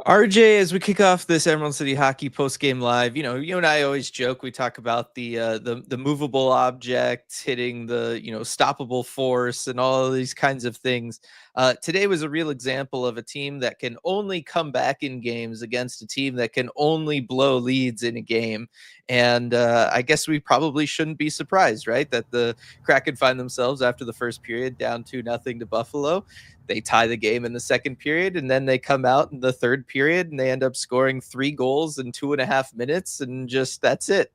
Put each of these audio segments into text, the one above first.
RJ, as we kick off this Emerald City Hockey post game live, you and I always joke. We talk about the movable object hitting the stoppable force and all of these kinds of things. Today was a real example of a team that can only come back in games against a team that can only blow leads in a game. And I guess we probably shouldn't be surprised, right, that the Kraken find themselves after the first period down 2-0 to Buffalo. They tie the game in the second period, and then they come out in the third period and they end up scoring 3 goals in 2.5 minutes, and just that's it.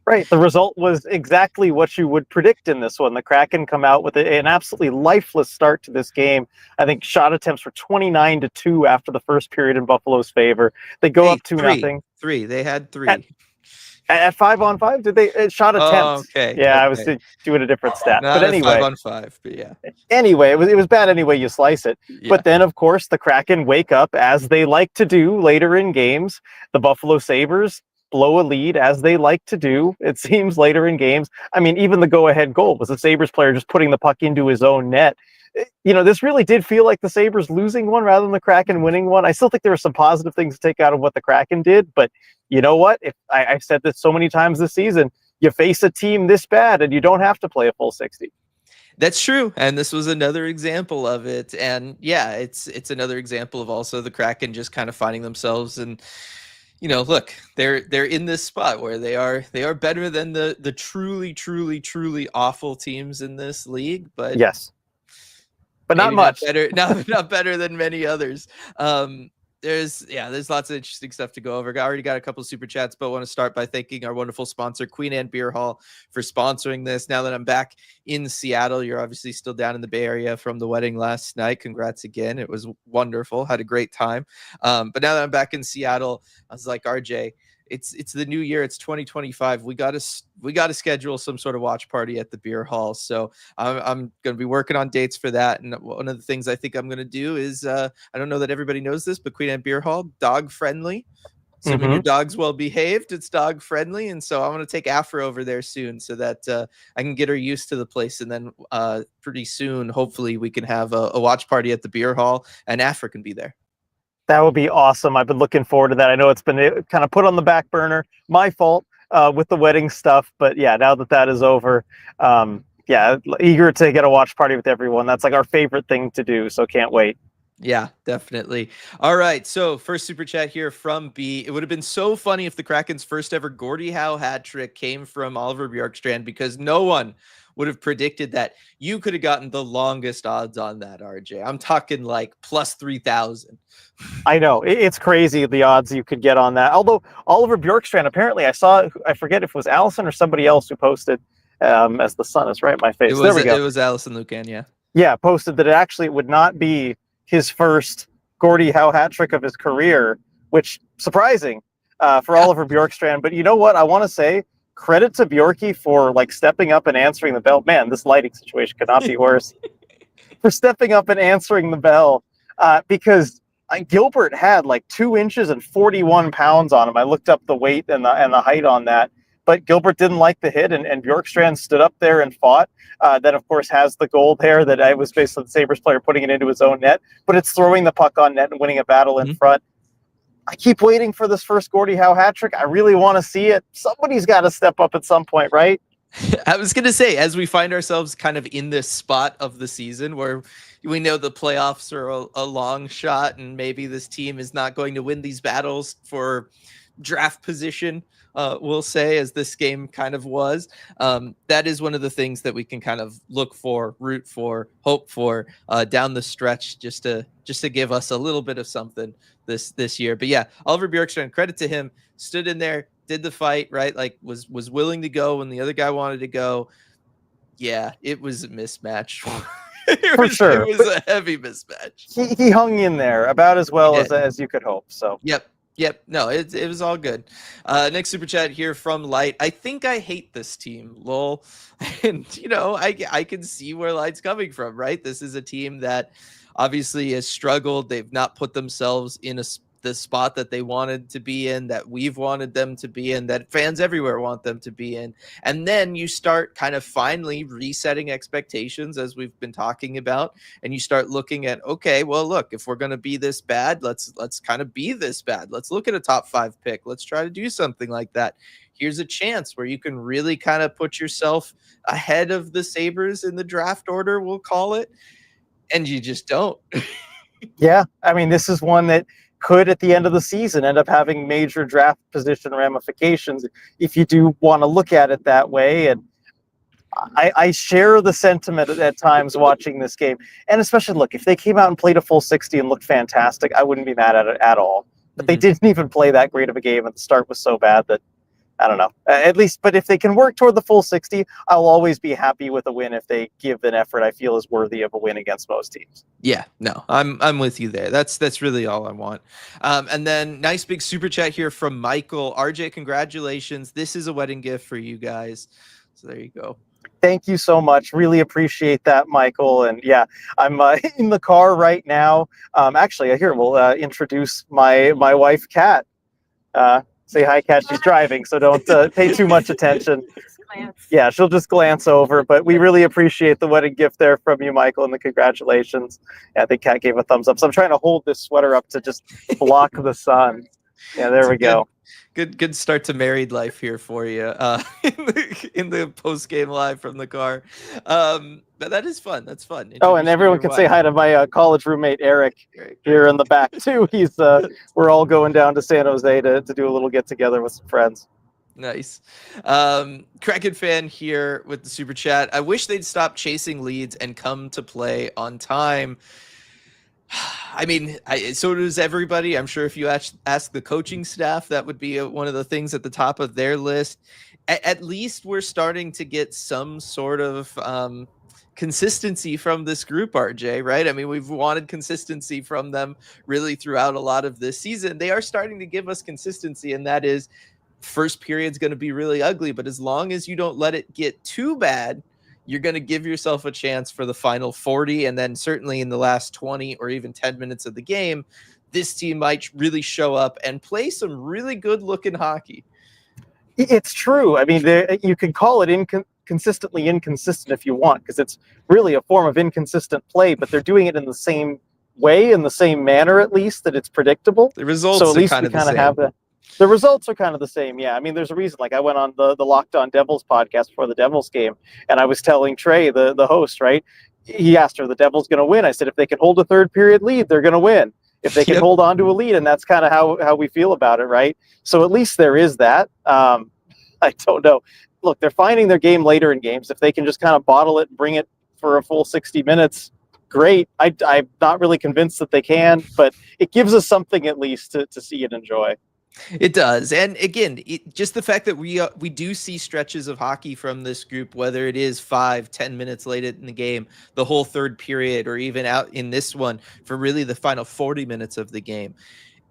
Right. The result was exactly what you would predict in this one. The Kraken come out with an absolutely lifeless start to this game. I think shot attempts were 29-2 after the first period in Buffalo's favor. They go up 2-0. Three. They had 3. At 5-on-5, did they shot attempts? Okay. Yeah, okay. I was doing a different stat. Not but anyway, 5-on-5, but yeah. Anyway, it was bad any way you slice it. Yeah. But then, of course, the Kraken wake up as they like to do later in games. The Buffalo Sabres blow a lead as they like to do, it seems, later in games. I mean, even the go-ahead goal was a Sabres player just putting the puck into his own net. This really did feel like the Sabres losing one rather than the Kraken winning one. I still think there were some positive things to take out of what the Kraken did, but you know what? I've said this so many times this season, you face a team this bad and you don't have to play a full 60. That's true, and this was another example of it. And yeah, it's another example of also the Kraken just kind of finding themselves, and look, they're in this spot where they are better than the truly awful teams in this league, but yes, but not much better, not better than many others. There's lots of interesting stuff to go over. I already got a couple of super chats, but I want to start by thanking our wonderful sponsor, Queen Anne Beer Hall, for sponsoring this. Now that I'm back in Seattle, you're obviously still down in the Bay Area from the wedding last night. Congrats again. It was wonderful. Had a great time. But now that I'm back in Seattle, I was like, RJ, it's the new year. It's 2025. We got to schedule some sort of watch party at the beer hall. So I'm going to be working on dates for that. And one of the things I think I'm going to do is, I don't know that everybody knows this, but Queen Anne Beer Hall, dog friendly. Assuming your dog's well behaved, it's dog friendly. And so I'm going to take Afro over there soon so that I can get her used to the place. And then pretty soon, hopefully we can have a watch party at the beer hall and Afro can be there. That would be awesome. I've been looking forward to that. I know it's been kind of put on the back burner. My fault with the wedding stuff. But yeah, now that is over, eager to get a watch party with everyone. That's like our favorite thing to do. So can't wait. Yeah, definitely. All right. So first super chat here from B. It would have been so funny if the Kraken's first ever Gordie Howe hat trick came from Oliver Bjorkstrand, because no one would have predicted that. You could have gotten the longest odds on that, RJ. I'm talking like plus 3,000. I know. It's crazy, the odds you could get on that. Although Oliver Bjorkstrand, apparently I forget if it was Allison or somebody else who posted, as the sun is right in my face. There we go. It was Allison Lucan, yeah. Yeah, posted that it would not be his first Gordie Howe hat trick of his career, which surprising for Oliver Bjorkstrand. But you know what? I want to say credit to Bjorky for stepping up and answering the bell. Man, this lighting situation could not be worse. For stepping up and answering the bell, because Gilbert had 2 inches and 41 pounds on him. I looked up the weight and the height on that, but Gilbert didn't like the hit, and Bjorkstrand stood up there and fought. That, of course, has the goal there that I was basically the Sabres player putting it into his own net, but it's throwing the puck on net and winning a battle in front. I keep waiting for this first Gordie Howe hat trick. I really want to see it. Somebody's got to step up at some point, right? I was going to say, as we find ourselves kind of in this spot of the season where we know the playoffs are a long shot and maybe this team is not going to win these battles for draft position, we'll say, as this game kind of was. That is one of the things that we can kind of look for, root for, hope for down the stretch, just to give us a little bit of something this year. But yeah, Oliver Bjorkstrand, credit to him, stood in there, did the fight, right? Was willing to go when the other guy wanted to go. Yeah, it was a mismatch. For sure. It was a heavy mismatch. He hung in there about as well as you could hope. So Yep. No, it was all good. Next super chat here from Light. I think I hate this team, lol. And I can see where Light's coming from, right? This is a team that obviously has struggled. They've not put themselves in the spot that they wanted to be in, that we've wanted them to be in, that fans everywhere want them to be in. And then you start kind of finally resetting expectations, as we've been talking about, and you start looking at, okay, well, look, if we're going to be this bad, let's kind of be this bad. Let's look at a top 5 pick. Let's try to do something like that. Here's a chance where you can really kind of put yourself ahead of the Sabres in the draft order, we'll call it. And you just don't. Yeah, I mean, this is one that could, at the end of the season, end up having major draft position ramifications if you do want to look at it that way. And I share the sentiment at times watching this game. And especially, look, if they came out and played a full 60 and looked fantastic, I wouldn't be mad at it at all. But they didn't even play that great of a game, and the start was so bad that, I don't know. At least, but if they can work toward the full 60, I'll always be happy with a win if they give an effort I feel is worthy of a win against most teams. Yeah, no, I'm with you there. That's really all I want. And then nice big super chat here from Michael. RJ, congratulations. This is a wedding gift for you guys. So there you go. Thank you so much. Really appreciate that, Michael. And yeah, I'm in the car right now. Actually, here we'll introduce my wife, Kat. Say hi, Kat. She's driving, so don't pay too much attention. Yeah, she'll just glance over. But we really appreciate the wedding gift there from you, Michael, and the congratulations. Yeah, I think Kat gave a thumbs up. So I'm trying to hold this sweater up to just block the sun. Yeah, there we go. Good start to married life here for you in the post game live from the car. But that is fun. That's fun. Oh, and everyone can say hi to my college roommate Eric here in the back too. He's we're all going down to San Jose to do a little get together with some friends. Nice. Kraken fan here with the super chat. I wish they'd stop chasing leads and come to play on time. I mean, so does everybody. I'm sure if you ask the coaching staff, that would be one of the things at the top of their list. At least we're starting to get some sort of consistency from this group, RJ, right? I mean, we've wanted consistency from them really throughout a lot of this season. They are starting to give us consistency, and that is first period's going to be really ugly, but as long as you don't let it get too bad, you're going to give yourself a chance for the final 40. And then certainly in the last 20 or even 10 minutes of the game, this team might really show up and play some really good looking hockey. It's true. I mean, you can call it consistently inconsistent if you want, because it's really a form of inconsistent play, but they're doing it in the same way, in the same manner, at least, that it's predictable. The results so at least kind we of kind of have that. The results are kind of the same, yeah. I mean, there's a reason. Like, I went on the Locked On Devils podcast before the Devils game, and I was telling Trey, the host, right? He asked, are the Devils going to win? I said, if they can hold a third period lead, they're going to win. If they can hold on to a lead, and that's kind of how we feel about it, right? So at least there is that. I don't know. Look, they're finding their game later in games. If they can just kind of bottle it and bring it for a full 60 minutes, great. I'm not really convinced that they can, but it gives us something at least to see and enjoy. It does. And again, just the fact that we do see stretches of hockey from this group, whether it is 5-10 minutes late in the game, the whole third period, or even out in this one for really the final 40 minutes of the game.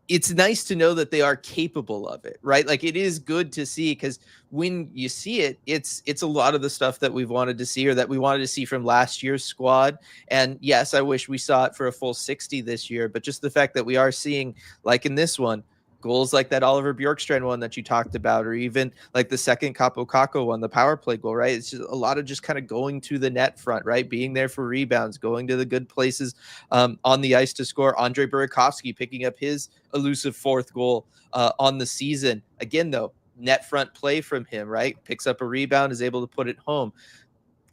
It's nice to know that they are capable of it, right? Like, it is good to see, because when you see it, it's a lot of the stuff that we've wanted to see, or that we wanted to see from last year's squad. And yes, I wish we saw it for a full 60 this year, but just the fact that we are seeing, like in this one, goals like that Oliver Bjorkstrand one that you talked about, or even like the second Capo Caco one, the power play goal, right? It's just a lot of just kind of going to the net front, right? Being there for rebounds, going to the good places on the ice to score. Andre Burakovsky picking up his elusive fourth goal on the season. Again, though, net front play from him, right? Picks up a rebound, is able to put it home.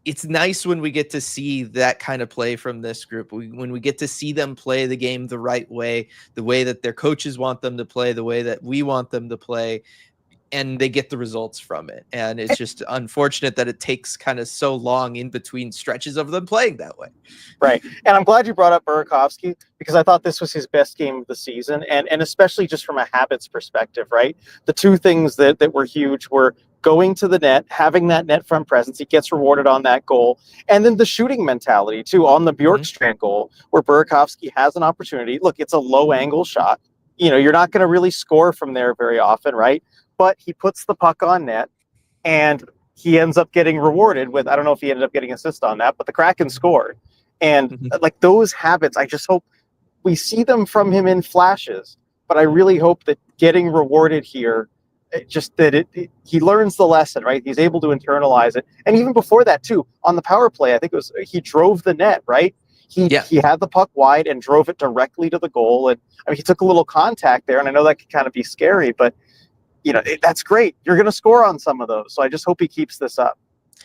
It's nice when we get to see that kind of play from this group. When we get to see them play the game the right way, the way that their coaches want them to play, the way that we want them to play, and they get the results from it. And it's just unfortunate that it takes kind of so long in between stretches of them playing that way. Right. And I'm glad you brought up Burakovsky, because I thought this was his best game of the season, and especially just from a habits perspective, right? The two things that were huge were going to the net, having that net front presence. He gets rewarded on that goal. And then the shooting mentality, too, on the Bjorkstrand goal, where Burakovsky has an opportunity. Look, it's a low-angle shot. You know, you're not going to really score from there very often, right? But he puts the puck on net, and he ends up getting rewarded with, I don't know if he ended up getting an assist on that, but the Kraken scored. And like those habits, I just hope we see them from him in flashes. but I really hope that getting rewarded here, he learns the lesson, right? He's able to internalize it. And even before that, too, on the power play, I think he drove the net, right? He had the puck wide and drove it directly to the goal. And I mean, he took a little contact there, and I know that could kind of be scary, but that's great. You're going to score on some of those. So I just hope he keeps this up.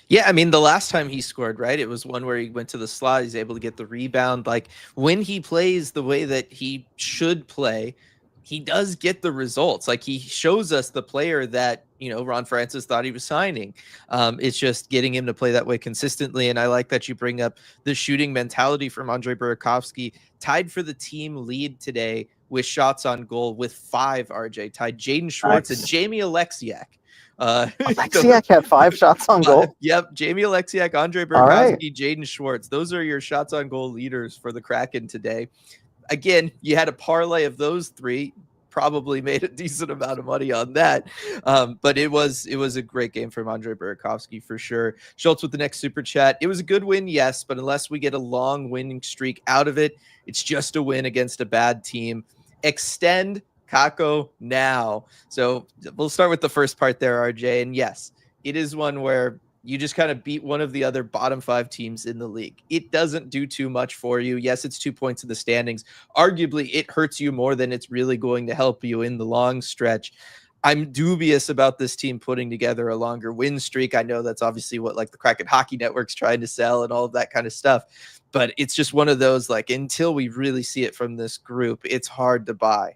Yeah, I mean, the last time he scored, right, it was one where he went to the slot. He's able to get the rebound. Like, when he plays the way that he should play, he does get the results. Like, he shows us the player that, Ron Francis thought he was signing. It's just getting him to play that way consistently. And I like that you bring up the shooting mentality from Andre Burakovsky, tied for the team lead today with shots on goal with 5, RJ, tied Jaden Schwartz and Jamie Alexiak. Alexiak had 5 shots on goal. Yep, Jamie Alexiak, Andre Burakovsky, Jaden Schwartz. Those are your shots on goal leaders for the Kraken today. Again, you had a parlay of those 3. Probably made a decent amount of money on that. But it was a great game from Andre Burakovsky for sure. Schultz with the next super chat. It was a good win, yes, but unless we get a long winning streak out of it, it's just a win against a bad team. Extend Kako now. So we'll start with the first part there, RJ. And yes, it is one where you just kind of beat one of the other bottom 5 teams in the league. It doesn't do too much for you. Yes, it's 2 points in the standings. Arguably, it hurts you more than it's really going to help you in the long stretch. I'm dubious about this team putting together a longer win streak. I know that's obviously what like the Kraken Hockey Network's trying to sell and all of that kind of stuff. But it's just one of those, like, until we really see it from this group, it's hard to buy.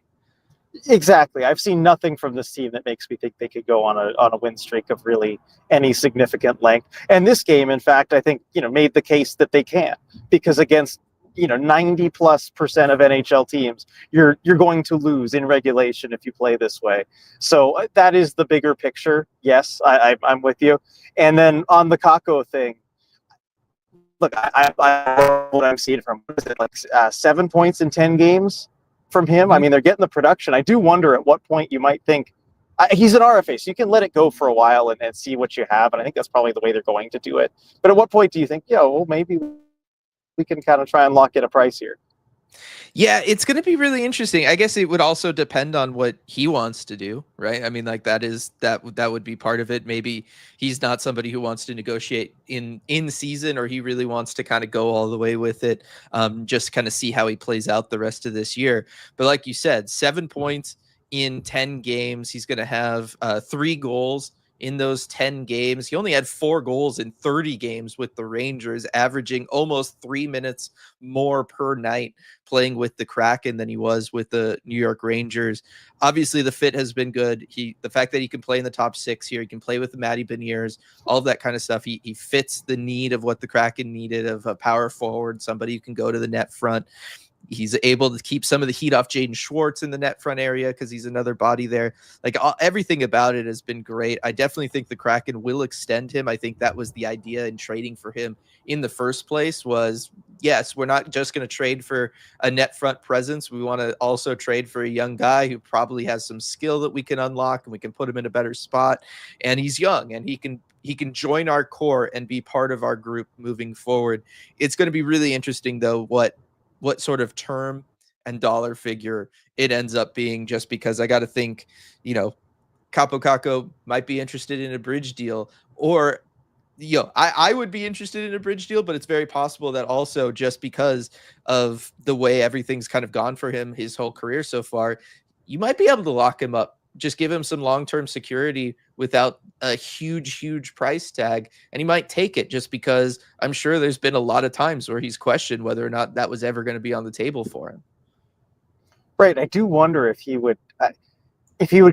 Exactly. I've seen nothing from this team that makes me think they could go on a win streak of really any significant length. And this game, in fact, I think, made the case that they can, because against, 90+% of NHL teams, you're going to lose in regulation if you play this way. So that is the bigger picture. Yes, I'm with you. And then on the Kako thing, look, what I'm seeing from, what is it, like 7 points in 10 games? From him. I mean, they're getting the production. I do wonder at what point you might think he's an RFA, so you can let it go for a while and see what you have. And I think that's probably the way they're going to do it. But at what point do you think, maybe we can kind of try and lock in a price here? Yeah, it's going to be really interesting. I guess it would also depend on what he wants to do, right? I mean, like that would be part of it. Maybe he's not somebody who wants to negotiate in season, or he really wants to kind of go all the way with it, just kind of see how he plays out the rest of this year. But like you said, 7 points in 10 games. He's going to have 3 goals in those 10 games. He only had 4 goals in 30 games with the Rangers, averaging almost 3 minutes more per night playing with the Kraken than he was with the New York Rangers. Obviously, the fit has been good. The fact that he can play in the top 6 here, he can play with the Matty Beniers, all of that kind of stuff. He fits the need of what the Kraken needed, of a power forward, somebody who can go to the net front. He's able to keep some of the heat off Jaden Schwartz in the net front area because he's another body there. Like everything about it has been great. I definitely think the Kraken will extend him. I think that was the idea in trading for him in the first place was, yes, we're not just going to trade for a net front presence. We want to also trade for a young guy who probably has some skill that we can unlock and we can put him in a better spot. And he's young and he can join our core and be part of our group moving forward. It's going to be really interesting though, what sort of term and dollar figure it ends up being, just because I got to think, Kaapo Kakko might be interested in a bridge deal, or, I would be interested in a bridge deal, but it's very possible that also just because of the way everything's kind of gone for him his whole career so far, you might be able to lock him up, just give him some long-term security without a huge price tag. And he might take it, just because I'm sure there's been a lot of times where he's questioned whether or not that was ever going to be on the table for him. Right. I do wonder if he would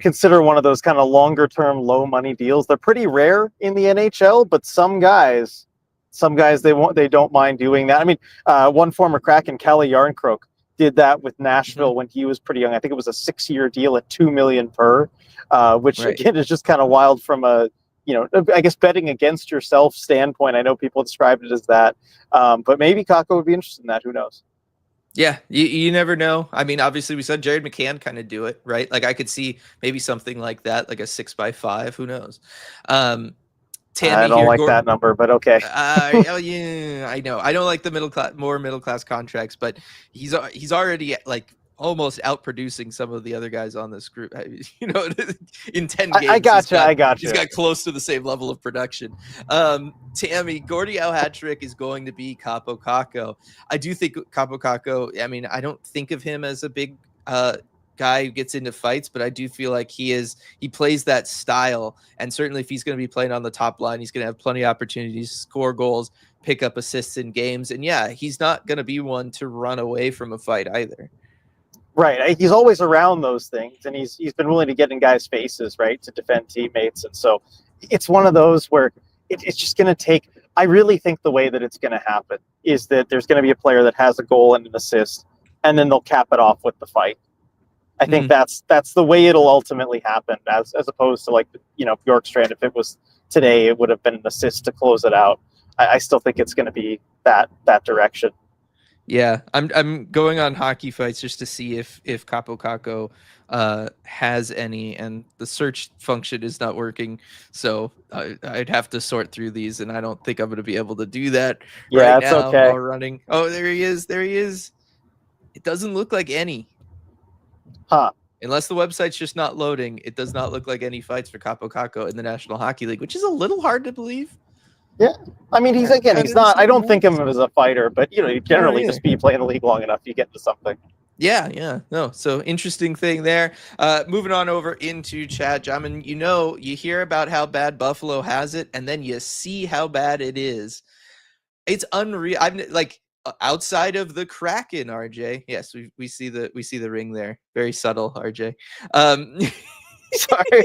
consider one of those kind of longer term, low money deals. They're pretty rare in the NHL, but some guys they don't mind doing that. I mean, one former Kraken, Kalle Järnkrok, did that with Nashville when he was pretty young. I think it was a 6-year deal at $2 million per, which again is just kind of wild from a, I guess betting against yourself standpoint. I know people described it as that, but maybe Kakko would be interested in that. Who knows? Yeah, you never know. I mean, obviously we said Jared McCann kind of do it, right? Like I could see maybe something like that, like a 6x5. Who knows? Tammy, I don't like that number, but okay. Yeah, I know. I don't like the middle class contracts, but he's already like almost outproducing some of the other guys on this group. In 10 games, I gotcha. He's got close to the same level of production. Tammy, Gordie Howe hat trick is going to be Capo Caco. I do think Capo Caco, I mean, I don't think of him as a big guy who gets into fights, but I do feel like he plays that style. And certainly if he's going to be playing on the top line, he's going to have plenty of opportunities to score goals, pick up assists in games. And yeah, he's not going to be one to run away from a fight either. Right. He's always around those things, and he's been willing to get in guys' faces, right, to defend teammates. And so it's one of those where it's just going to take – I really think the way that it's going to happen is that there's going to be a player that has a goal and an assist, and then they'll cap it off with the fight. I think that's the way it'll ultimately happen, as opposed to, like, Bjorkstrand. If it was today, it would have been an assist to close it out. I still think it's going to be that direction. Yeah, I'm going on hockey fights just to see if Capo Caco has any, and the search function is not working, so I'd have to sort through these, and I don't think I'm going to be able to do that right now okay. while running. Oh, there he is. It doesn't look like any. Huh. Unless the website's just not loading, it does not look like any fights for Capo Caco in the National Hockey League, which is a little hard to believe. Yeah, I mean, he's not. I don't think of him as a fighter, but you generally just be playing the league long enough, you get into something. Yeah, no. So interesting thing there. Moving on over into chat, Jamin. You hear about how bad Buffalo has it, and then you see how bad it is. It's unreal. I'm like outside of the Kraken, RJ. Yes, we see the ring there. Very subtle, RJ. Sorry.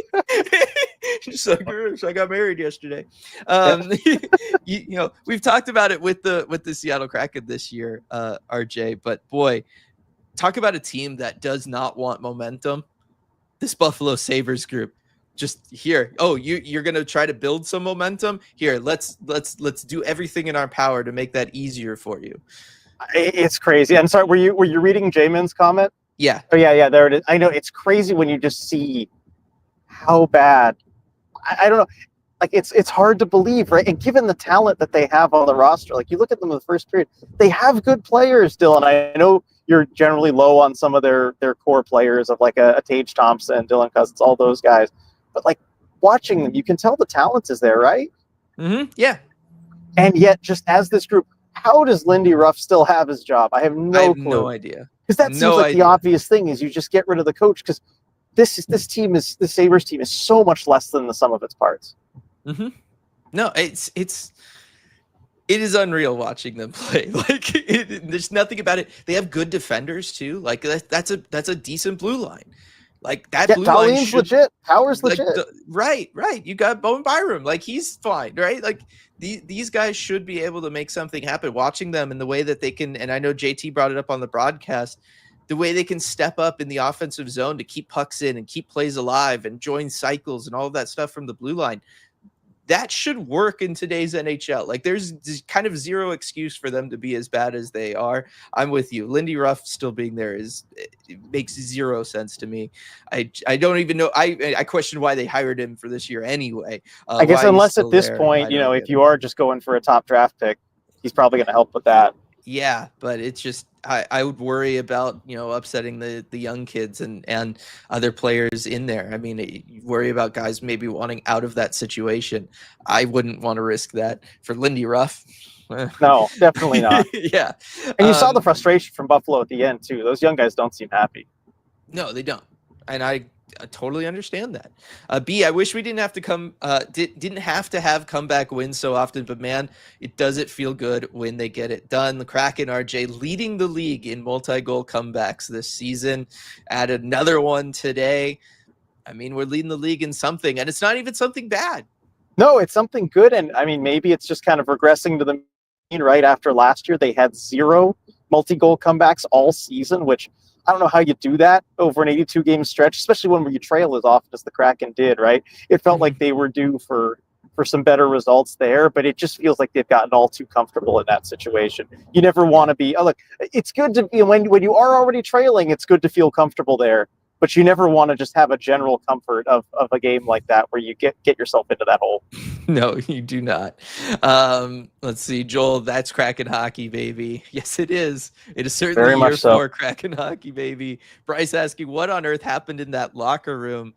So I got married yesterday. We've talked about it with the Seattle Kraken this year, RJ, but boy, talk about a team that does not want momentum. This Buffalo Sabres group, just here. Oh, you're going to try to build some momentum here. Let's do everything in our power to make that easier for you. It's crazy. I'm sorry. Were you reading Jamin's comment? Yeah. Oh yeah. There it is. I know it's crazy when you just see how bad. I don't know. Like it's hard to believe, right? And given the talent that they have on the roster, like you look at them in the first period, they have good players still. And I know you're generally low on some of their core players of like a Tage Thompson, Dylan Cousins, all those guys. But like watching them, you can tell the talent is there, right? Mm-hmm. Yeah. And yet, just as this group, how does Lindy Ruff still have his job? I have no clue. No idea. Because that seems like the obvious thing is you just get rid of the coach, because the Sabres team is so much less than the sum of its parts. Mm-hmm. No, it is unreal watching them play. Like there's nothing about it. They have good defenders too. Like that's a decent blue line. Like that blue line should, legit. Power's legit. Right. You got Bowen Byram. Like he's fine, right? Like these guys should be able to make something happen. Watching them in the way that they can, and I know JT brought it up on the broadcast, the way they can step up in the offensive zone to keep pucks in and keep plays alive and join cycles and all of that stuff from the blue line. That should work in today's NHL. Like there's kind of zero excuse for them to be as bad as they are. I'm with you. Lindy Ruff still being there it makes zero sense to me. I don't even know. I question why they hired him for this year anyway. I guess unless at this point, if you are just going for a top draft pick, he's probably going to help with that. Yeah, but it's just I would worry about upsetting the young kids and other players in there. I mean, you worry about guys maybe wanting out of that situation. I wouldn't want to risk that for Lindy Ruff. No, definitely not. Yeah, and you saw the frustration from Buffalo at the end too. Those young guys don't seem happy. No, they don't, and I totally understand that. B, I wish we didn't have to have comeback wins so often, but man, does it feel good when they get it done. The Kraken, RJ, leading the league in multi-goal comebacks this season. Add another one today. I mean, we're leading the league in something, and it's not even something bad. No, it's something good, and I mean, maybe it's just kind of regressing to the mean. Right after last year, they had 0 multi-goal comebacks all season, which I don't know how you do that over an 82-game stretch, especially when you trail as often as the Kraken did, right? It felt like they were due for some better results there, but it just feels like they've gotten all too comfortable in that situation. You never want to be – look, it's good to be – when you are already trailing, it's good to feel comfortable there. but you never want to just have a general comfort of a game like that where you get yourself into that hole. No, you do not. Let's see, Joel, that's Kraken hockey, baby. Yes, it is. It is certainly Very year much so. 4 Kraken hockey, baby. Bryce asking, what on earth happened in that locker room?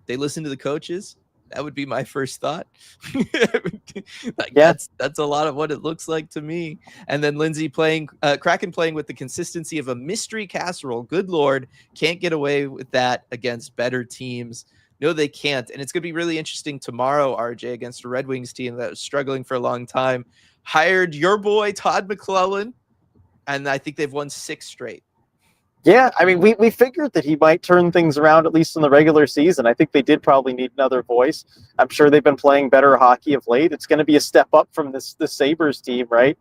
They listened to the coaches. That would be my first thought. Like, Yeah. that's a lot of what it looks like to me. And then Lindsay Kraken playing with the consistency of a mystery casserole. Good Lord, can't get away with that against better teams. No, they can't. And it's going to be really interesting tomorrow, RJ, against a Red Wings team that was struggling for a long time. Hired your boy, Todd McClellan, and I think they've won 6 straight. Yeah, I mean, we figured that he might turn things around, at least in the regular season. I think they did probably need another voice. I'm sure they've been playing better hockey of late. It's going to be a step up from this Sabres team, right?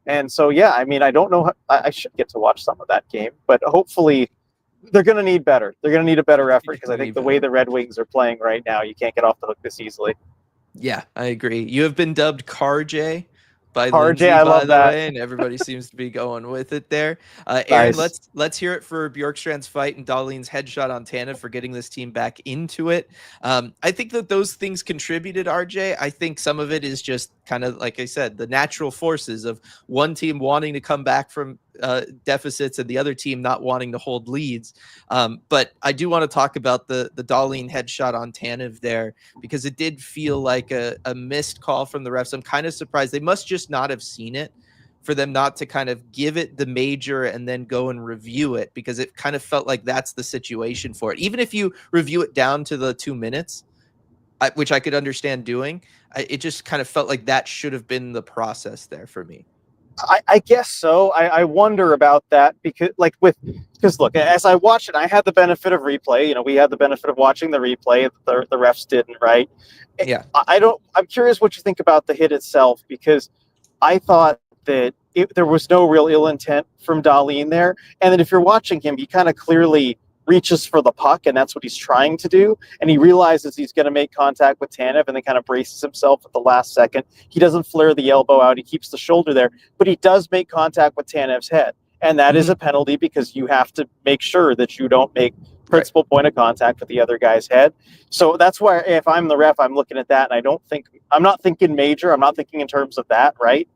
And so, yeah, I mean, I don't know. I should get to watch some of that game, but hopefully they're going to need better. They're going to need a better effort because I think the way the Red Wings are playing right now, you can't get off the hook this easily. Yeah, I agree. You have been dubbed CarJ by RJ, Lindsay, I by love the that. way, and everybody seems to be going with it there. Aaron, Nice. let's hear it for Bjorkstrand's fight and Dahlin's headshot on Tanev for getting this team back into it. I think that those things contributed, RJ. I think some of it is just kind of, like I said, the natural forces of one team wanting to come back from deficits and the other team not wanting to hold leads. But I do want to talk about the Dahlin headshot on Tanev there, because it did feel like a missed call from the refs. I'm kind of surprised. They must just not have seen it for them not to kind of give it the major and then go and review it, because it kind of felt like that's the situation for it. Even if you review it down to the 2 minutes, which I could understand doing, it just kind of felt like that should have been the process there for me. I guess so. I wonder about that because look, as I watched it, I had the benefit of replay. You know, we had the benefit of watching the replay. The refs didn't, right? Yeah. I'm curious what you think about the hit itself, because I thought that there was no real ill intent from Dahlin there, and that if you're watching him, he kind of clearly reaches for the puck, and that's what he's trying to do. And he realizes he's going to make contact with Tanev, and then kind of braces himself at the last second. He doesn't flare the elbow out. He keeps the shoulder there, but he does make contact with Tanev's head. And that is a penalty, because you have to make sure that you don't make principal point of contact with the other guy's head. So that's why if I'm the ref, I'm looking at that, and I'm not thinking major. I'm not thinking in terms of that, right?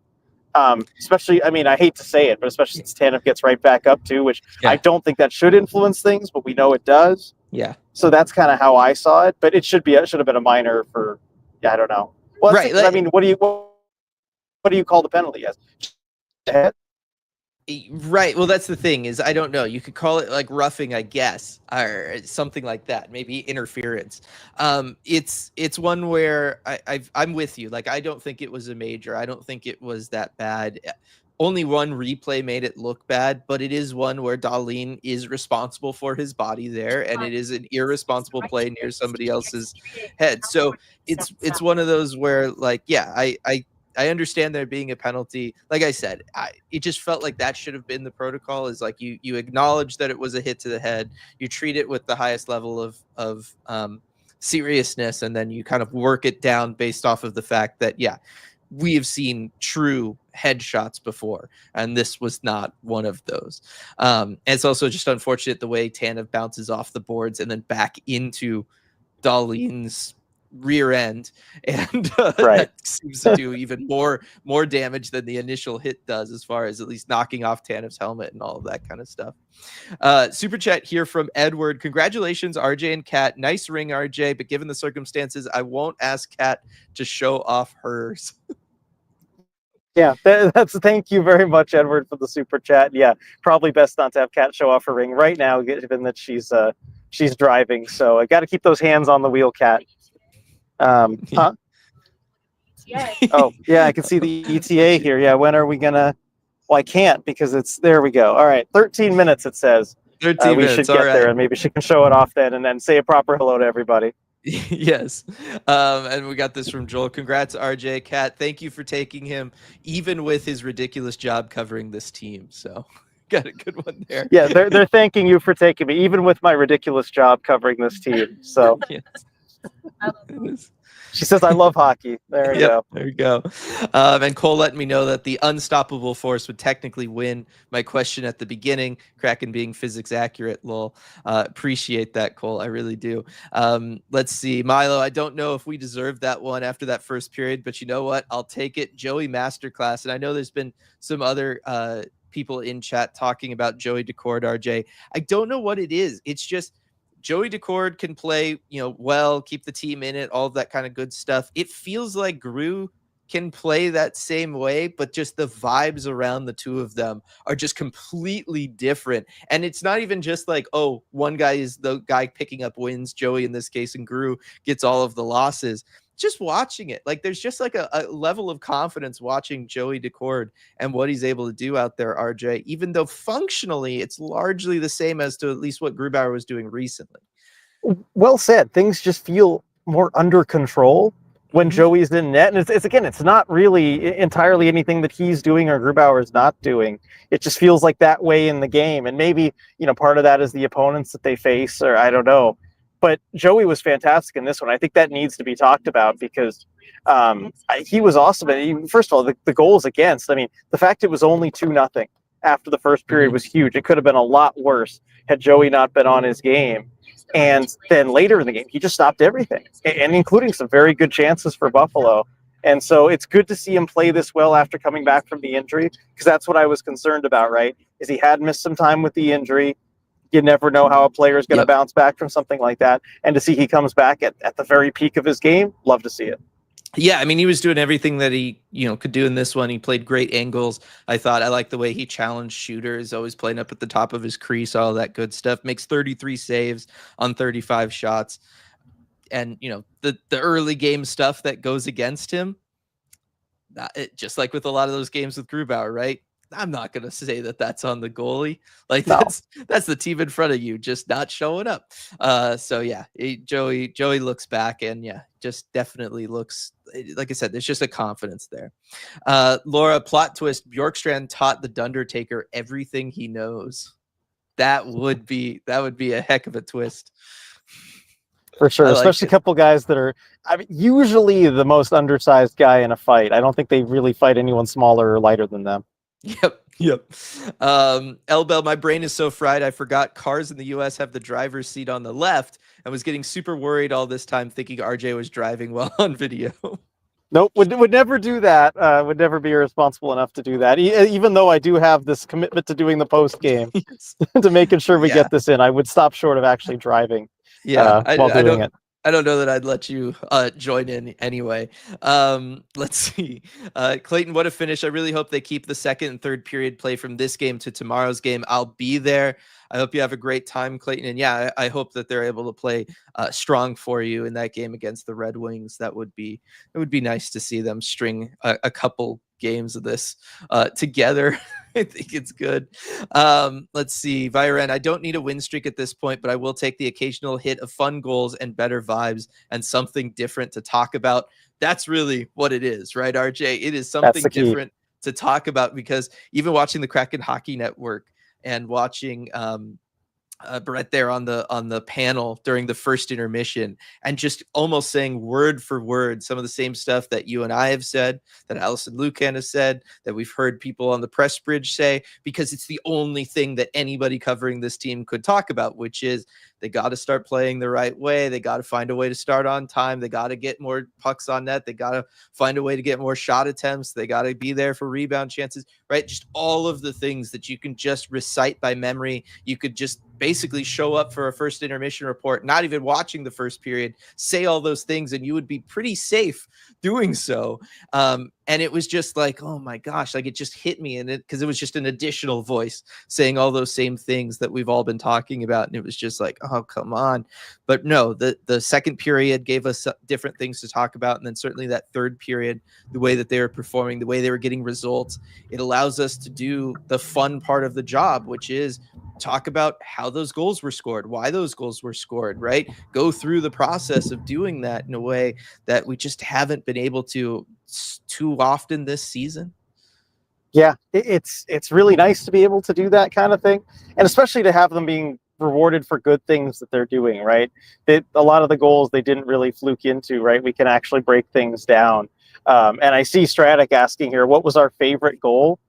Especially, I mean, I hate to say it, but especially since Tanev gets right back up too, which I don't think that should influence things, but we know it does. Yeah. So that's kind of how I saw it, but it should have been a minor for, I don't know. Well, right. I mean, what do you call the penalty as? Right. Well, that's the thing, is I don't know. You could call it like roughing, I guess, or something like that. Maybe interference. It's one where I'm with you. Like, I don't think it was a major. I don't think it was that bad. Only one replay made it look bad, but it is one where Dahlin is responsible for his body there, and it is an irresponsible play near somebody else's head. So it's one of those where, like, yeah, I understand there being a penalty. Like I said, it just felt like that should have been the protocol, is like you acknowledge that it was a hit to the head, you treat it with the highest level of seriousness, and then you kind of work it down based off of the fact that, yeah, we have seen true headshots before, and this was not one of those. And it's also just unfortunate the way Tanev bounces off the boards and then back into Dahlin's rear end, and that seems to do even more damage than the initial hit does, as far as at least knocking off Tanev's helmet and all of that kind of stuff. Super chat here from Edward. Congratulations, RJ and Kat. Nice ring, RJ, but given the circumstances, I won't ask Kat to show off hers. Yeah, that's thank you very much, Edward, for the super chat. Yeah, probably best not to have Kat show off her ring right now, given that she's driving. So I got to keep those hands on the wheel, Kat. Huh? Oh, yeah, I can see the ETA here. Yeah, when are we gonna? Well, I can't, because there we go. All right, 13 minutes it says. 13 we minutes. should get there, and maybe she can show it off then, and then say a proper hello to everybody. Yes. And we got this from Joel. Congrats, RJ. Kat, thank you for taking him, even with his ridiculous job covering this team. So got a good one there. Yeah, they're thanking you for taking me, even with my ridiculous job covering this team. So yes. She says, "I love hockey." There you Yep, go. there you go. And Cole letting me know that the unstoppable force would technically win my question at the beginning. Kraken being physics accurate, lol. Appreciate that, Cole. I really do. Let's see. Milo, I don't know if we deserve that one after that first period, but you know what? I'll take it. Joey Masterclass. And I know there's been some other people in chat talking about Joey Decord, RJ. I don't know what it is. It's just Joey Decord can play, well, keep the team in it, all of that kind of good stuff. It feels like Gru can play that same way, but just the vibes around the two of them are just completely different. And it's not even just like, oh, one guy is the guy picking up wins, Joey in this case, and Gru gets all of the losses. Just watching it, like there's just like a level of confidence watching Joey Decord and what he's able to do out there, RJ, even though functionally it's largely the same as to at least what Grubauer was doing recently. Well said. Things just feel more under control when Joey's in net. And it's not really entirely anything that he's doing or Grubauer is not doing. It just feels like that way in the game. And maybe, part of that is the opponents that they face, or I don't know. But Joey was fantastic in this one. I think that needs to be talked about because he was awesome. And first of all, the goals against, the fact it was only 2-0 after the first period was huge. It could have been a lot worse had Joey not been on his game. And then later in the game, he just stopped everything, and including some very good chances for Buffalo. And so it's good to see him play this well after coming back from the injury, because that's what I was concerned about, right? Is he had missed some time with the injury. You never know how a player is going to bounce back from something like that. And to see he comes back at the very peak of his game, love to see it. Yeah, he was doing everything that he, could do in this one. He played great angles. I like the way he challenged shooters, always playing up at the top of his crease, all that good stuff. Makes 33 saves on 35 shots. And, the early game stuff that goes against him, just like with a lot of those games with Grubauer, right? I'm not going to say that that's on the goalie. Like that's the team in front of you just not showing up. So yeah, Joey looks back and just definitely looks, like I said, there's just a confidence there. Laura, plot twist, Bjorkstrand taught the Dundertaker everything he knows. That would be a heck of a twist. For sure, especially a couple guys that are usually the most undersized guy in a fight. I don't think they really fight anyone smaller or lighter than them. Yep. Elbel, my brain is so fried. I forgot cars in the US have the driver's seat on the left and was getting super worried all this time thinking RJ was driving while on video. Nope, would never do that. Would never be responsible enough to do that. Even though I do have this commitment to doing the post game, to making sure we get this in, I would stop short of actually driving. While doing it. I don't know that I'd let you join in anyway. Let's see. Clayton, what a finish. I really hope they keep the second and third period play from this game to tomorrow's game. I'll be there. I hope you have a great time, Clayton. And I hope that they're able to play strong for you in that game against the Red Wings. It would be nice to see them string a couple games of this together. I think it's good. Let's see. Viren, I don't need a win streak at this point, but I will take the occasional hit of fun goals and better vibes and something different to talk about. That's really what it is, right, RJ? It is something different to talk about, because even watching the Kraken Hockey Network and watching Brett there on the panel during the first intermission and just almost saying word for word some of the same stuff that you and I have said, that Allison Lucan has said, that we've heard people on the press bridge say, because it's the only thing that anybody covering this team could talk about, which is they got to start playing the right way. They got to find a way to start on time. They got to get more pucks on net. They got to find a way to get more shot attempts. They got to be there for rebound chances, right? Just all of the things that you can just recite by memory. You could just basically show up for a first intermission report, not even watching the first period, say all those things, and you would be pretty safe doing so. And it was just like, oh my gosh, like it just hit me. And because it was just an additional voice saying all those same things that we've all been talking about. And it was just like, oh, come on. But no, the second period gave us different things to talk about. And then certainly that third period, the way that they were performing, the way they were getting results, it allows us to do the fun part of the job, which is talk about how those goals were scored, why those goals were scored, right? Go through the process of doing that in a way that we just haven't been able to too often this season. Yeah, it's really nice to be able to do that kind of thing, and especially to have them being rewarded for good things that they're doing, right? A lot of the goals they didn't really fluke into, right? We can actually break things down. And I see Stratic asking here, what was our favorite goal?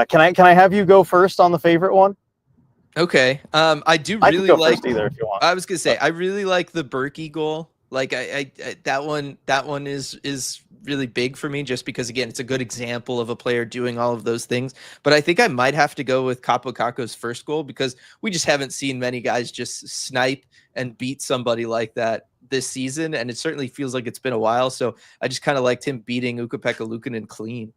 Can I have you go first on the favorite one? Okay. I do I can really go like. first either if you want. I was gonna say I really like the Berkey goal. Like that one is really big for me just because again it's a good example of a player doing all of those things. But I think I might have to go with Capo Caco's first goal because we just haven't seen many guys just snipe and beat somebody like that this season, and it certainly feels like it's been a while. So I just kind of liked him beating Ukko-Pekka Luukkonen clean.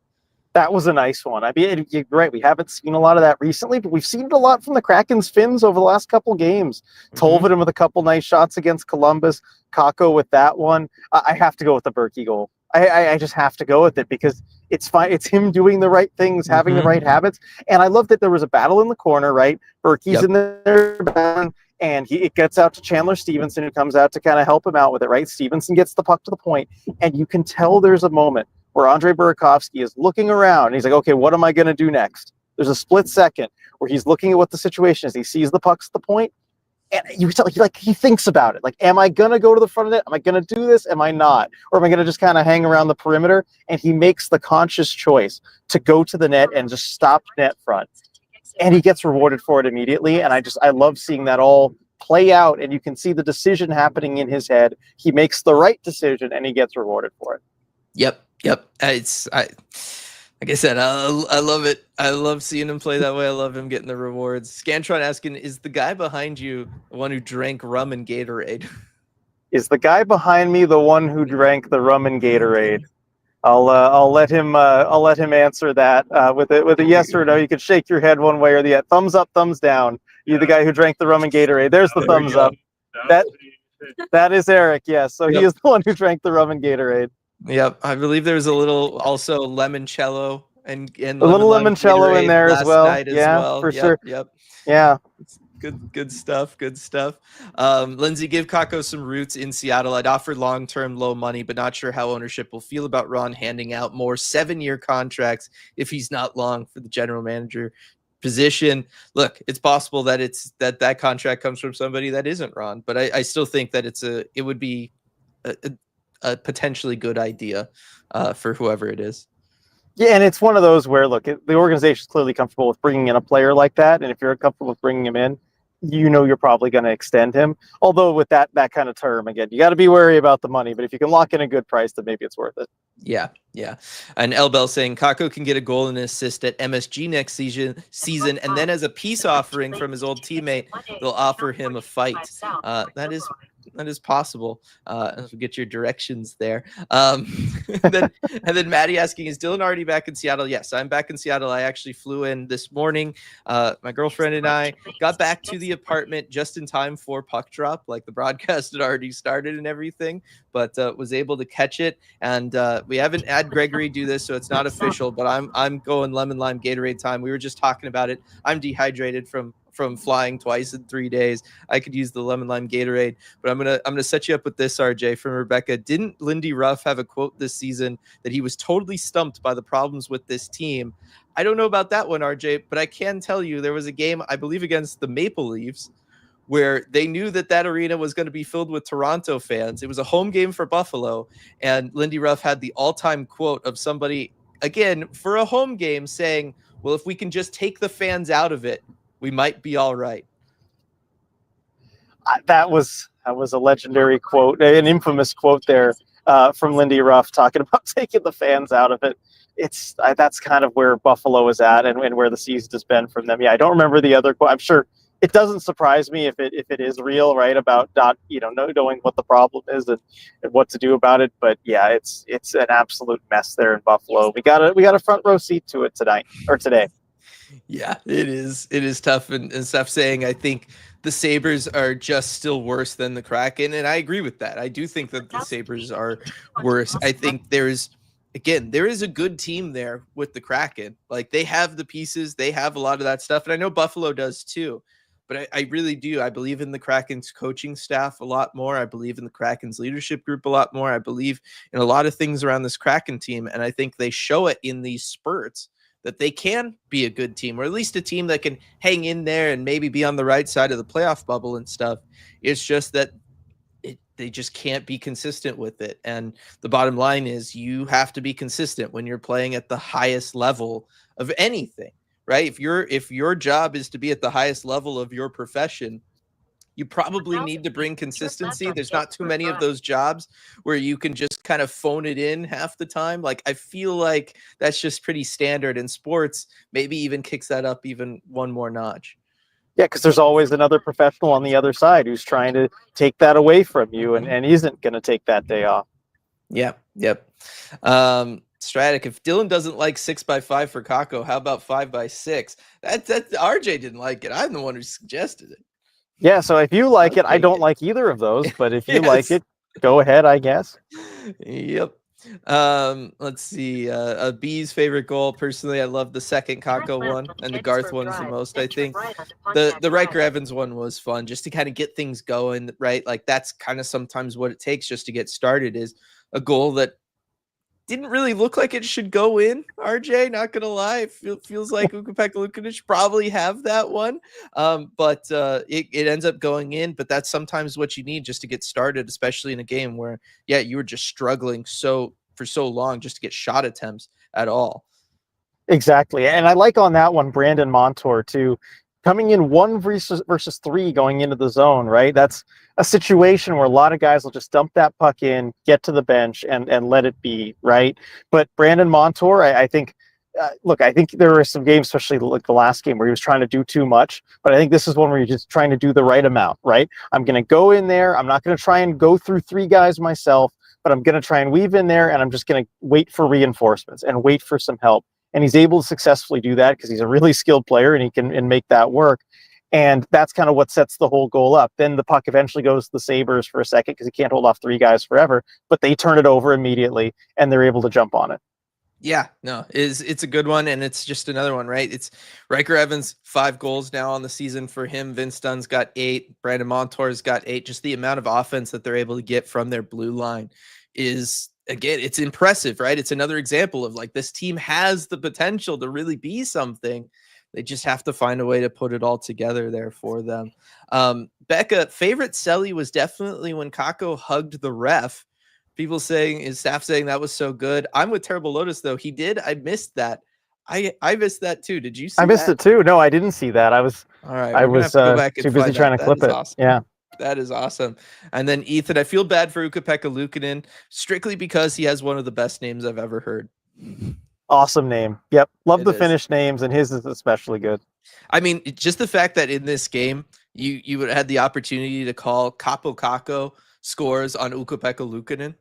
That was a nice one. I mean, you're right. We haven't seen a lot of that recently, but we've seen it a lot from the Kraken's Finns over the last couple games. Tolvanen with a couple nice shots against Columbus. Kakko with that one. I have to go with the Berkey goal. I just have to go with it because it's fine. It's him doing the right things, having the right habits. And I love that there was a battle in the corner, right? Berkey's in there, and it gets out to Chandler Stevenson, who comes out to kind of help him out with it, right? Stevenson gets the puck to the point, and you can tell there's a moment where Andre Burakovsky is looking around and he's like, okay, what am I going to do next? There's a split second where he's looking at what the situation is. He sees the pucks at the point, and you tell he thinks about it. Like, am I going to go to the front of it? Am I going to do this? Am I not? Or am I going to just kind of hang around the perimeter? And he makes the conscious choice to go to the net and just stop net front. And he gets rewarded for it immediately. And I love seeing that all play out, and you can see the decision happening in his head. He makes the right decision and he gets rewarded for it. Yep. Like I said, I love it. I love seeing him play that way. I love him getting the rewards. Scantron asking, is the guy behind you the one who drank rum and Gatorade? Is the guy behind me the one who drank the rum and Gatorade? I'll let him answer that with a yes or no. You can shake your head one way or the other. Thumbs up, thumbs down. You the guy who drank the rum and Gatorade. There's the thumbs up. That is Eric. Yes, so he is the one who drank the rum and Gatorade. Yep, I believe there was a little also limoncello and a little limoncello in there as well. Yeah, for sure. Yep. Yeah. Good stuff. Lindsay, give Kakko some roots in Seattle. I'd offer long-term low money, but not sure how ownership will feel about Ron handing out more 7-year contracts if he's not long for the general manager position. Look, it's possible that that contract comes from somebody that isn't Ron, but I still think that it would be a potentially good idea for whoever it is. Yeah, and it's one of those where, look, the organization is clearly comfortable with bringing in a player like that, and if you're comfortable with bringing him in, you're probably going to extend him. Although with that kind of term, again, you got to be wary about the money, but if you can lock in a good price, then maybe it's worth it. Yeah. And Elbel saying Kakko can get a goal and an assist at MSG next season, and then as a peace offering from his old teammate, they'll offer him a fight. That is possible. Get your directions there. And then Maddie asking, is Dylan already back in Seattle? Yes, I'm back in Seattle. I actually flew in this morning. My girlfriend and I got back to the apartment just in time for puck drop. Like the broadcast had already started and everything, but was able to catch it. And we haven't had Gregory do this, so it's not official, but I'm going lemon lime Gatorade time. We were just talking about it. I'm dehydrated from flying twice in 3 days. I could use the lemon lime Gatorade, but I'm gonna set you up with this, RJ, from Rebecca. Didn't Lindy Ruff have a quote this season that he was totally stumped by the problems with this team? I don't know about that one, RJ, but I can tell you there was a game, I believe, against the Maple Leafs where they knew that arena was going to be filled with Toronto fans. It was a home game for Buffalo, and Lindy Ruff had the all-time quote of somebody, again, for a home game saying, well, if we can just take the fans out of it, we might be all right. That was a legendary quote, an infamous quote there from Lindy Ruff talking about taking the fans out of it. That's kind of where Buffalo is at and where the season has been from them. Yeah, I don't remember the other quote. I'm sure it doesn't surprise me if it is real, right? About not knowing what the problem is and what to do about it. But yeah, it's an absolute mess there in Buffalo. We got a front row seat to it today. Yeah, it is tough. And Steph saying, I think the Sabres are just still worse than the Kraken. And I agree with that. I do think that the Sabres are worse. I think there is a good team there with the Kraken. Like, they have the pieces. They have a lot of that stuff. And I know Buffalo does too. But I really do. I believe in the Kraken's coaching staff a lot more. I believe in the Kraken's leadership group a lot more. I believe in a lot of things around this Kraken team. And I think they show it in these spurts that they can be a good team, or at least a team that can hang in there and maybe be on the right side of the playoff bubble and stuff. It's just that they just can't be consistent with it. And the bottom line is you have to be consistent when you're playing at the highest level of anything, right? If your job is to be at the highest level of your profession, you probably need to bring consistency. There's not too many of those jobs where you can just kind of phone it in half the time. Like, I feel like that's just pretty standard in sports, maybe even kicks that up even one more notch. Yeah, because there's always another professional on the other side who's trying to take that away from you and isn't going to take that day off. Yeah, yep. Stratic, if Dylan doesn't like 6x5 for Kakko, how about 5x6? That RJ didn't like it. I'm the one who suggested it. Yeah, so if you like it, I don't like either of those, but if you like it, go ahead, I guess. Yep. Let's see. B's favorite goal. Personally, I love the second Kakko one, and the Garth one's the most. I think the Riker Evans one was fun, just to kind of get things going, right? Like, that's kind of sometimes what it takes just to get started, is a goal that didn't really look like it should go in. RJ, not gonna lie, feels like Ukko-Pekka Luukkonen should probably have that one, but it ends up going in. But that's sometimes what you need just to get started, especially in a game where, yeah, you were just struggling for so long just to get shot attempts at all. Exactly, and I like on that one Brandon Montour too, coming in 1 versus 3 going into the zone, right? That's a situation where a lot of guys will just dump that puck in, get to the bench, and let it be, right? But Brandon Montour, I think, look, I think there were some games, especially like the last game, where he was trying to do too much. But I think this is one where you're just trying to do the right amount, right? I'm going to go in there. I'm not going to try and go through 3 guys myself, but I'm going to try and weave in there, and I'm just going to wait for reinforcements and wait for some help. And he's able to successfully do that because he's a really skilled player and he can make that work. And that's kind of what sets the whole goal up. Then the puck eventually goes to the Sabres for a second because he can't hold off 3 guys forever, but they turn it over immediately and they're able to jump on it. Yeah, no, it's a good one, and it's just another one, right? It's Riker Evans, 5 goals now on the season for him. Vince Dunn's got 8. Brandon Montour's got 8. Just the amount of offense that they're able to get from their blue line is, again, it's impressive, right? It's another example of, like, this team has the potential to really be something. They just have to find a way to put it all together there for them. Becca, favorite Selly was definitely when Kakko hugged the ref. People saying, his staff saying that was so good. I'm with Terrible Lotus, though. He did. I missed that. I missed that too. Did you see I missed it too. No, I didn't see that. I was go back and too busy trying to clip it. Awesome. Yeah. That is awesome. And then Ethan, I feel bad for Ukko-Pekka Luukkonen strictly because he has one of the best names I've ever heard. Awesome name. Yep. Love the Finnish names, and his is especially good. I mean, just the fact that in this game, you would have had the opportunity to call Capo Kakko scores on Ukko-Pekka Luukkonen.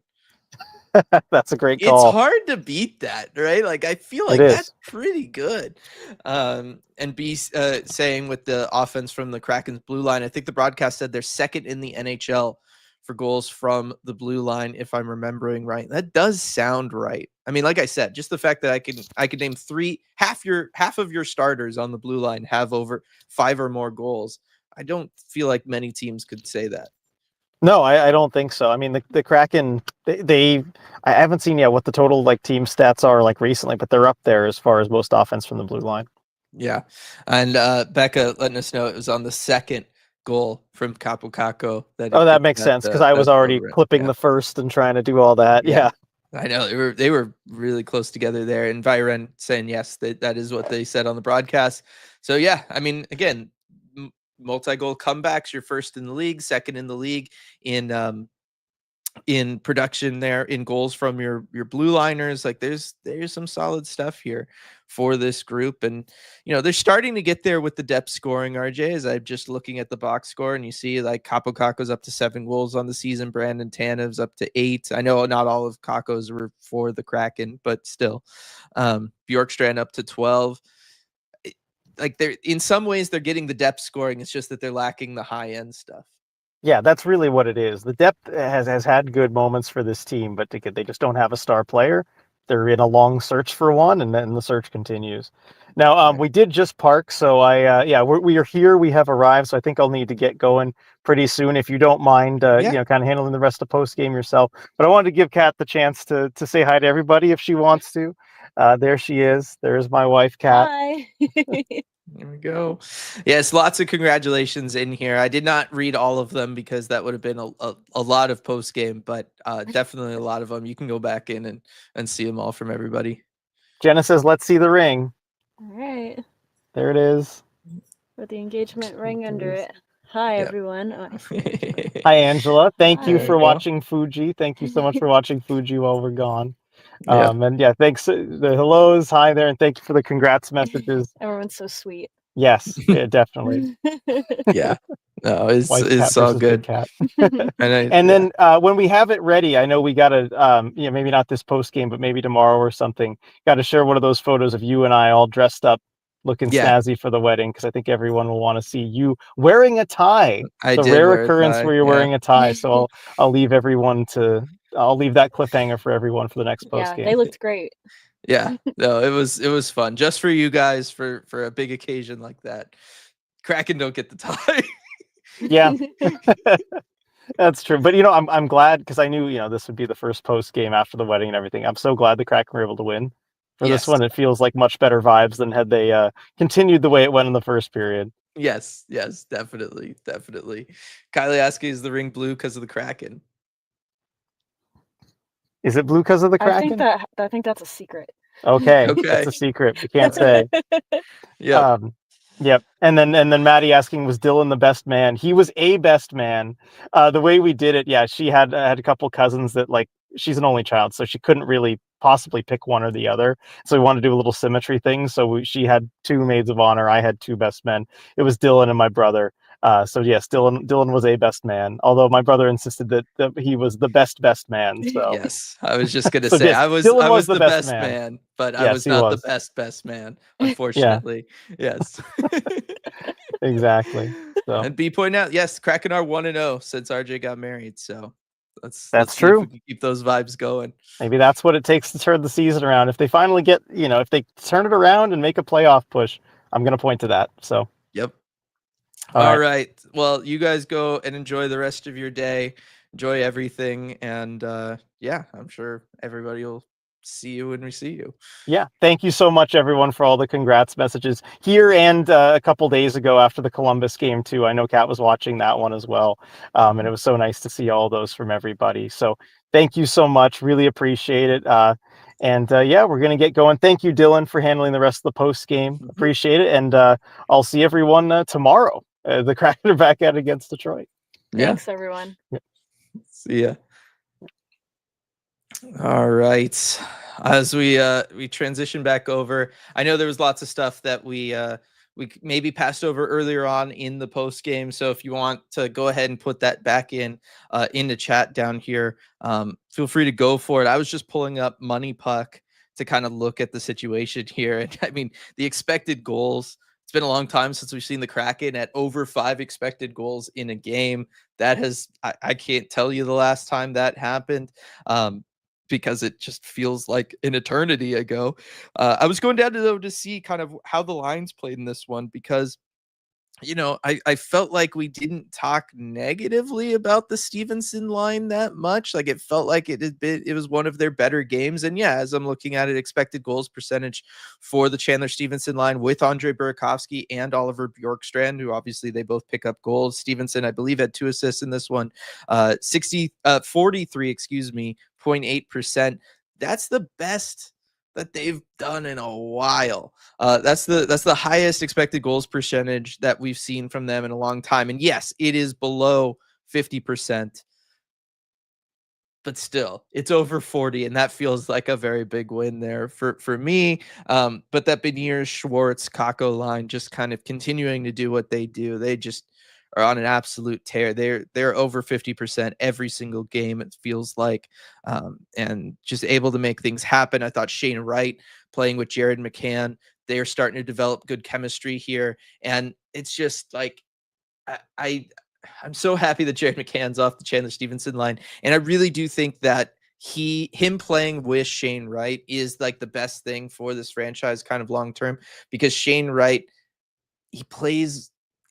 That's a great call. It's hard to beat that, right? Like, I feel like that's pretty good. And B saying with the offense from the Kraken's blue line, I think the broadcast said they're second in the NHL for goals from the blue line, if I'm remembering right. That does sound right. I mean, like I said, just the fact that I could name half of your starters on the blue line have over 5 or more goals. I don't feel like many teams could say that. No, I don't think so. I mean, the Kraken, I haven't seen yet what the total like team stats are like recently, but they're up there as far as most offense from the blue line. Yeah, and Becca letting us know it was on the second goal from Capo Kakko. That makes sense because I was already clipping the first and trying to do all that. Yeah. I know they were really close together there, and Viren saying yes, that is what they said on the broadcast. So yeah, I mean, again, multi-goal comebacks. You're first in the league, second in the league in production there, in goals from your blue liners. Like, there's some solid stuff here for this group, and they're starting to get there with the depth scoring. RJ, as I'm just looking at the box score, and you see like Capo Kakko's up to 7 goals on the season. Brandon Tanev's up to 8. I know not all of Kakko's were for the Kraken, but still, Bjorkstrand up to 12. Like, they're in some ways they're getting the depth scoring. It's just that they're lacking the high end stuff. Yeah, that's really what it is. The depth has had good moments for this team, but they just don't have a star player. They're in a long search for one, and then the search continues. Now, we did just park, so we are here. We have arrived, so I think I'll need to get going pretty soon. If you don't mind, kind of handling the rest of post game yourself. But I wanted to give Kat the chance to say hi to everybody if she wants to. There she is. There's my wife, Kat. Hi. There we go. Yes, lots of congratulations in here. I did not read all of them because that would have been a lot of post game, but definitely a lot of them. You can go back in and see them all from everybody. Jenna says, "Let's see the ring." All right. There it is. With the engagement ring under it. Hi, Yep. everyone. Oh, I see Angela. Hi, Angela. Thank you Hi. for watching Fuji. Thank you so much for watching Fuji while we're gone. Yep. And yeah, thanks. The hellos, hi there, and thank you for the congrats messages. Everyone's so sweet. Yes, yeah, definitely. Yeah. No, it's White cat all versus big good. cat. And And then when we have it ready, I know we gotta, maybe not this post game, but maybe tomorrow or something. Got to share one of those photos of you and I all dressed up, looking Yeah. snazzy for the wedding, because I think everyone will want to see you wearing a tie. I The did rare wear a occurrence tie, where you're yeah. wearing a tie. So I'll leave everyone to. I'll leave that cliffhanger for everyone for the next post Yeah, game. they looked great. Yeah. No, it was fun just for you guys for a big occasion like that. Kraken don't get the tie. Yeah. That's true, but I'm glad, because I knew this would be the first post game after the wedding and everything. I'm so glad the Kraken were able to win for this Yes. one. It feels like much better vibes than had they continued the way it went in the first period. Yes, definitely. Kylie asking, is the ring blue because of the Kraken? Is it blue because of the Kraken? I think that's a secret. Okay, Okay. that's a secret. We can't say. Yep. Yep. And then Maddie asking, was Dylan the best man? He was a best man. The way we did it, yeah, she had a couple cousins that, like, she's an only child, so she couldn't really possibly pick one or the other. So we wanted to do a little symmetry thing. So she had 2 maids of honor. I had 2 best men. It was Dylan and my brother. So yes, Dylan was a best man. Although my brother insisted that he was the best man. So Yes, I was just gonna So say yes, I was Dylan the best man, but I Yes, was he not was. the best man, unfortunately. Yes. Exactly. So And B pointing out, yes, Kraken are 1-0 since RJ got married. So let's That's see if we true. can keep those vibes going. Maybe that's what it takes to turn the season around. If they finally get, if they turn it around and make a playoff push, I'm going to point to that. So, Yep. all right. Well, you guys go and enjoy the rest of your day. Enjoy everything. And yeah, I'm sure everybody will see you when we see you. Yeah. Thank you so much, everyone, for all the congrats messages here and a couple days ago after the Columbus game, too. I know Kat was watching that one as well. And it was so nice to see all those from everybody. So thank you so much. Really appreciate it. And yeah, we're going to get going. Thank you, Dylan, for handling the rest of the post game. Appreciate it. And I'll see everyone tomorrow. The Kraken are back at it against Detroit. Thanks, everyone. Yeah. See ya. All right. As we transition back over, I know there was lots of stuff that we maybe passed over earlier on in the post game. So if you want to go ahead and put that back in the chat down here, feel free to go for it. I was just pulling up Money Puck to kind of look at the situation here, and I mean the expected goals. It's been a long time since we've seen the Kraken at over 5 expected goals in a game. That has I can't tell you the last time that happened. Because it just feels like an eternity ago. I was going down to see kind of how the lines played in this one because, I felt like we didn't talk negatively about the Stevenson line that much. Like it felt like it was one of their better games. And yeah, as I'm looking at it, expected goals percentage for the Chandler Stevenson line with Andre Burakovsky and Oliver Bjorkstrand, who obviously they both pick up goals. Stevenson, I believe, had 2 assists in this one. 43, 0.8%. That's the best that they've done in a while. That's the highest expected goals percentage that we've seen from them in a long time. And yes, it is below 50%, but still it's over 40. And that feels like a very big win there for me. But that Beniers, Schwartz, Kako line just kind of continuing to do what they do. They just are on an absolute tear. They're over 50% every single game, it feels like, and just able to make things happen. I thought Shane Wright playing with Jared McCann, they're starting to develop good chemistry here, and it's just like I'm so happy that Jared McCann's off the Chandler Stevenson line, and I really do think that him playing with Shane Wright is like the best thing for this franchise kind of long term, because Shane Wright,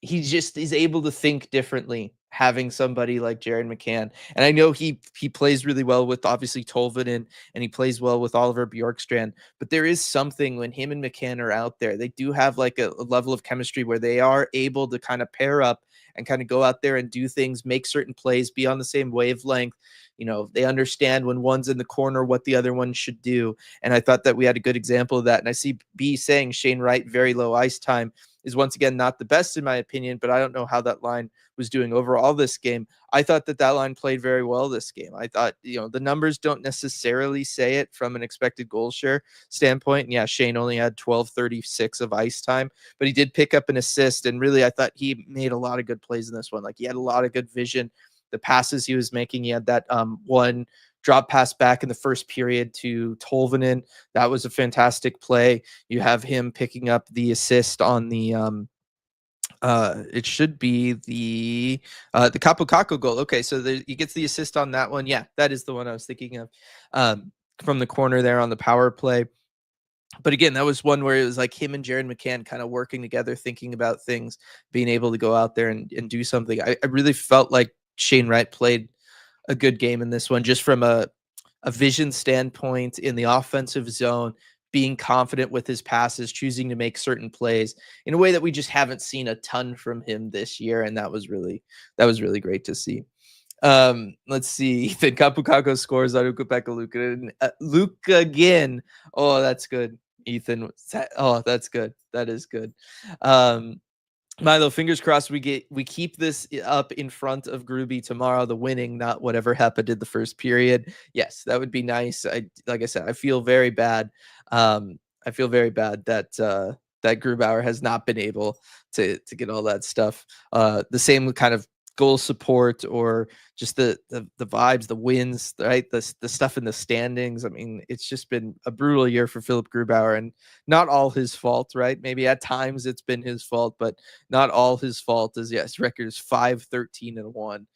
he just is able to think differently having somebody like Jared McCann. And I know he plays really well with obviously Tolvanen, and he plays well with Oliver Bjorkstrand, but there is something when him and McCann are out there, they do have like a level of chemistry where they are able to kind of pair up and kind of go out there and do things, make certain plays, be on the same wavelength. You know, they understand when one's in the corner, what the other one should do. And I thought that we had a good example of that. And I see B saying Shane Wright, very low ice time, is once again not the best in my opinion, but I don't know how that line was doing overall this game. I thought that line played very well this game. I thought, you know, the numbers don't necessarily say it from an expected goal share standpoint. And yeah, Shane only had 12:36 of ice time, but he did pick up an assist. And really, I thought he made a lot of good plays in this one. Like, he had a lot of good vision. The passes he was making, he had that one drop pass back in the first period to Tolvanen. That was a fantastic play. You have him picking up the assist on the it should be the Capo Caco goal. Okay, so he gets the assist on that one. Yeah, that is the one I was thinking of, from the corner there on the power play. But again, that was one where it was like him and Jared McCann kind of working together, thinking about things, being able to go out there and do something. I really felt like Shane Wright played a good game in this one, just from a vision standpoint in the offensive zone, being confident with his passes, choosing to make certain plays in a way that we just haven't seen a ton from him this year. And that was really great to see. Let's see. Ethan Kapukako scores on Luka again. Oh, that's good. Ethan. Oh, that's good. That is good. Milo, fingers crossed we keep this up in front of Gruby tomorrow, the winning, not whatever happened in the first period. Yes, that would be nice. Like I said, I feel very bad. I feel very bad that that Grubauer has not been able to get all that stuff. The same kind of goal support, or just the vibes, the wins, right? The stuff in the standings. I mean, it's just been a brutal year for Philip Grubauer, and not all his fault, right? Maybe at times it's been his fault, but not all his fault. As yes, record is 5-13-1.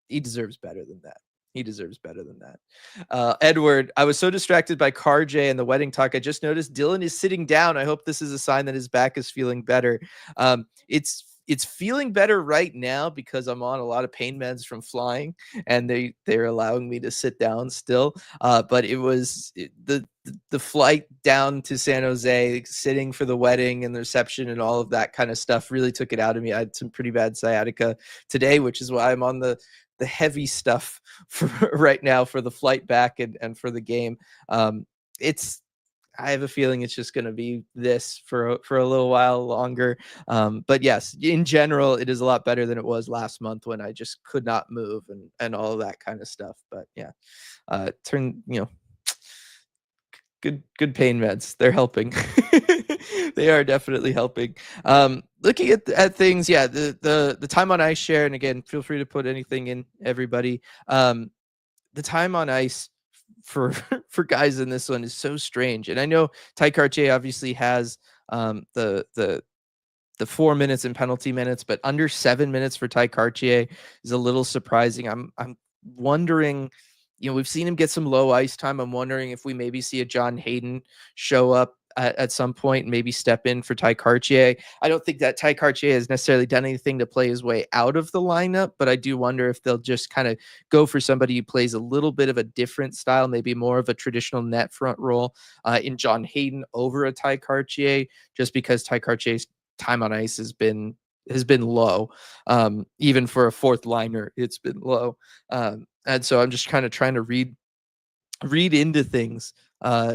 He deserves better than that. He deserves better than that. Edward, I was so distracted by CarJ and the wedding talk. I just noticed Dylan is sitting down. I hope this is a sign that his back is feeling better. It's feeling better right now because I'm on a lot of pain meds from flying, and they're allowing me to sit down still. But it was the flight down to San Jose, sitting for the wedding and the reception and all of that kind of stuff really took it out of me. I had some pretty bad sciatica today, which is why I'm on the heavy stuff for right now for the flight back and for the game. I have a feeling it's just going to be this for a little while longer. But yes, in general, it is a lot better than it was last month when I just could not move and all of that kind of stuff. But yeah, good pain meds. They're helping. They are definitely helping. Looking at things, yeah, the time on ice share, and again, feel free to put anything in, everybody. The time on ice for guys in this one is so strange. And I know Ty Cartier obviously has the 4 minutes in penalty minutes, but under 7 minutes for Ty Cartier is a little surprising. I'm wondering, you know, we've seen him get some low ice time. I'm wondering if we maybe see a John Hayden show up at some point and maybe step in for Ty Cartier. I don't think that Ty Cartier has necessarily done anything to play his way out of the lineup, but I do wonder if they'll just kind of go for somebody who plays a little bit of a different style, maybe more of a traditional net front role in John Hayden over a Ty Cartier, just because Ty Cartier's time on ice has been low. Even for a fourth liner, it's been low. And so I'm just kind of trying to read into things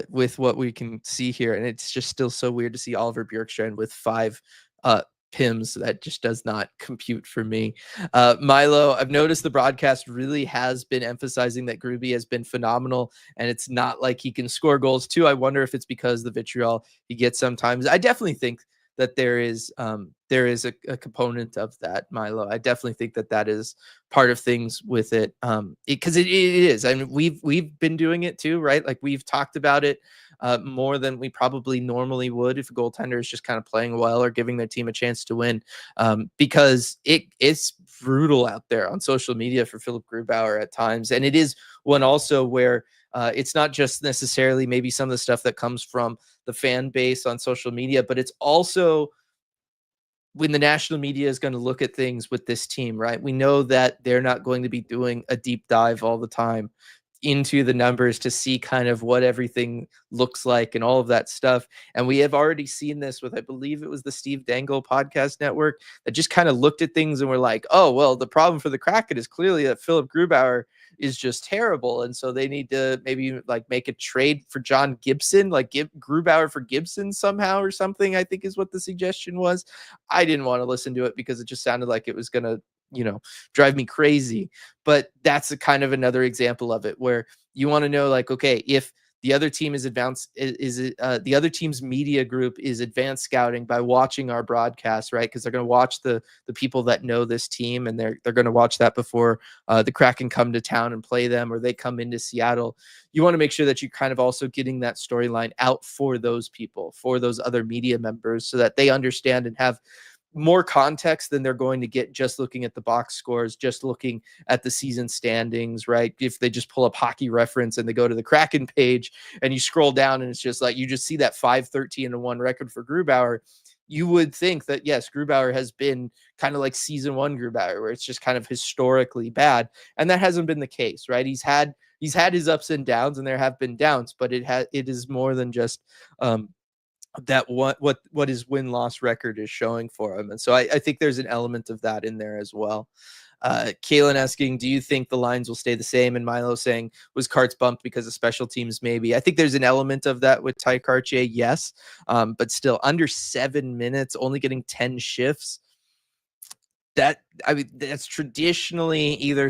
with what we can see here. And it's just still so weird to see Oliver Bjorkstrand with 5 PIMs. That just does not compute for me. Milo, I've noticed the broadcast really has been emphasizing that Gruby has been phenomenal, and it's not like he can score goals too. I wonder if it's because the vitriol he gets sometimes. I definitely think that there is a component of that, Milo. I definitely think that is part of things with it, because it is. I mean, we've been doing it too, right? Like, we've talked about it more than we probably normally would if a goaltender is just kind of playing well or giving their team a chance to win, because it's brutal out there on social media for Philip Grubauer at times, and it is one also where it's not just necessarily maybe some of the stuff that comes from the fan base on social media, but it's also when the national media is going to look at things with this team, right? We know that they're not going to be doing a deep dive all the time into the numbers to see kind of what everything looks like and all of that stuff. And we have already seen this with, I believe it was the Steve Dangle podcast network, that just kind of looked at things and were like, oh, well, the problem for the Kraken is clearly that Philip Grubauer is just terrible. And so they need to maybe like make a trade for John Gibson, like give Grubauer for Gibson somehow or something, I think is what the suggestion was. I didn't want to listen to it because it just sounded like it was going to, drive me crazy. But that's a kind of another example of it where you want to know, like, okay, if the other team is advanced, the other team's media group is advanced scouting by watching our broadcast, right? Because they're going to watch the people that know this team, and they're going to watch that before the Kraken come to town and play them, or they come into Seattle. You want to make sure that you're kind of also getting that storyline out for those people, for those other media members, so that they understand and have more context than they're going to get just looking at the box scores, just looking at the season standings, right? If they just pull up Hockey Reference and they go to the Kraken page and you scroll down and it's just like, you just see that 5-13-1 record for Grubauer, you would think that, yes, Grubauer has been kind of like season one Grubauer, where it's just kind of historically bad. And that hasn't been the case, right? He's had his ups and downs, and there have been downs, but it is more than just, that what his win-loss record is showing for him. And so I think there's an element of that in there as well. Kaylin asking, do you think the lines will stay the same? And Milo saying, was Karts bumped because of special teams? Maybe. I think there's an element of that with Ty Cartier, yes. But still, under 7 minutes, only getting 10 shifts. That's traditionally either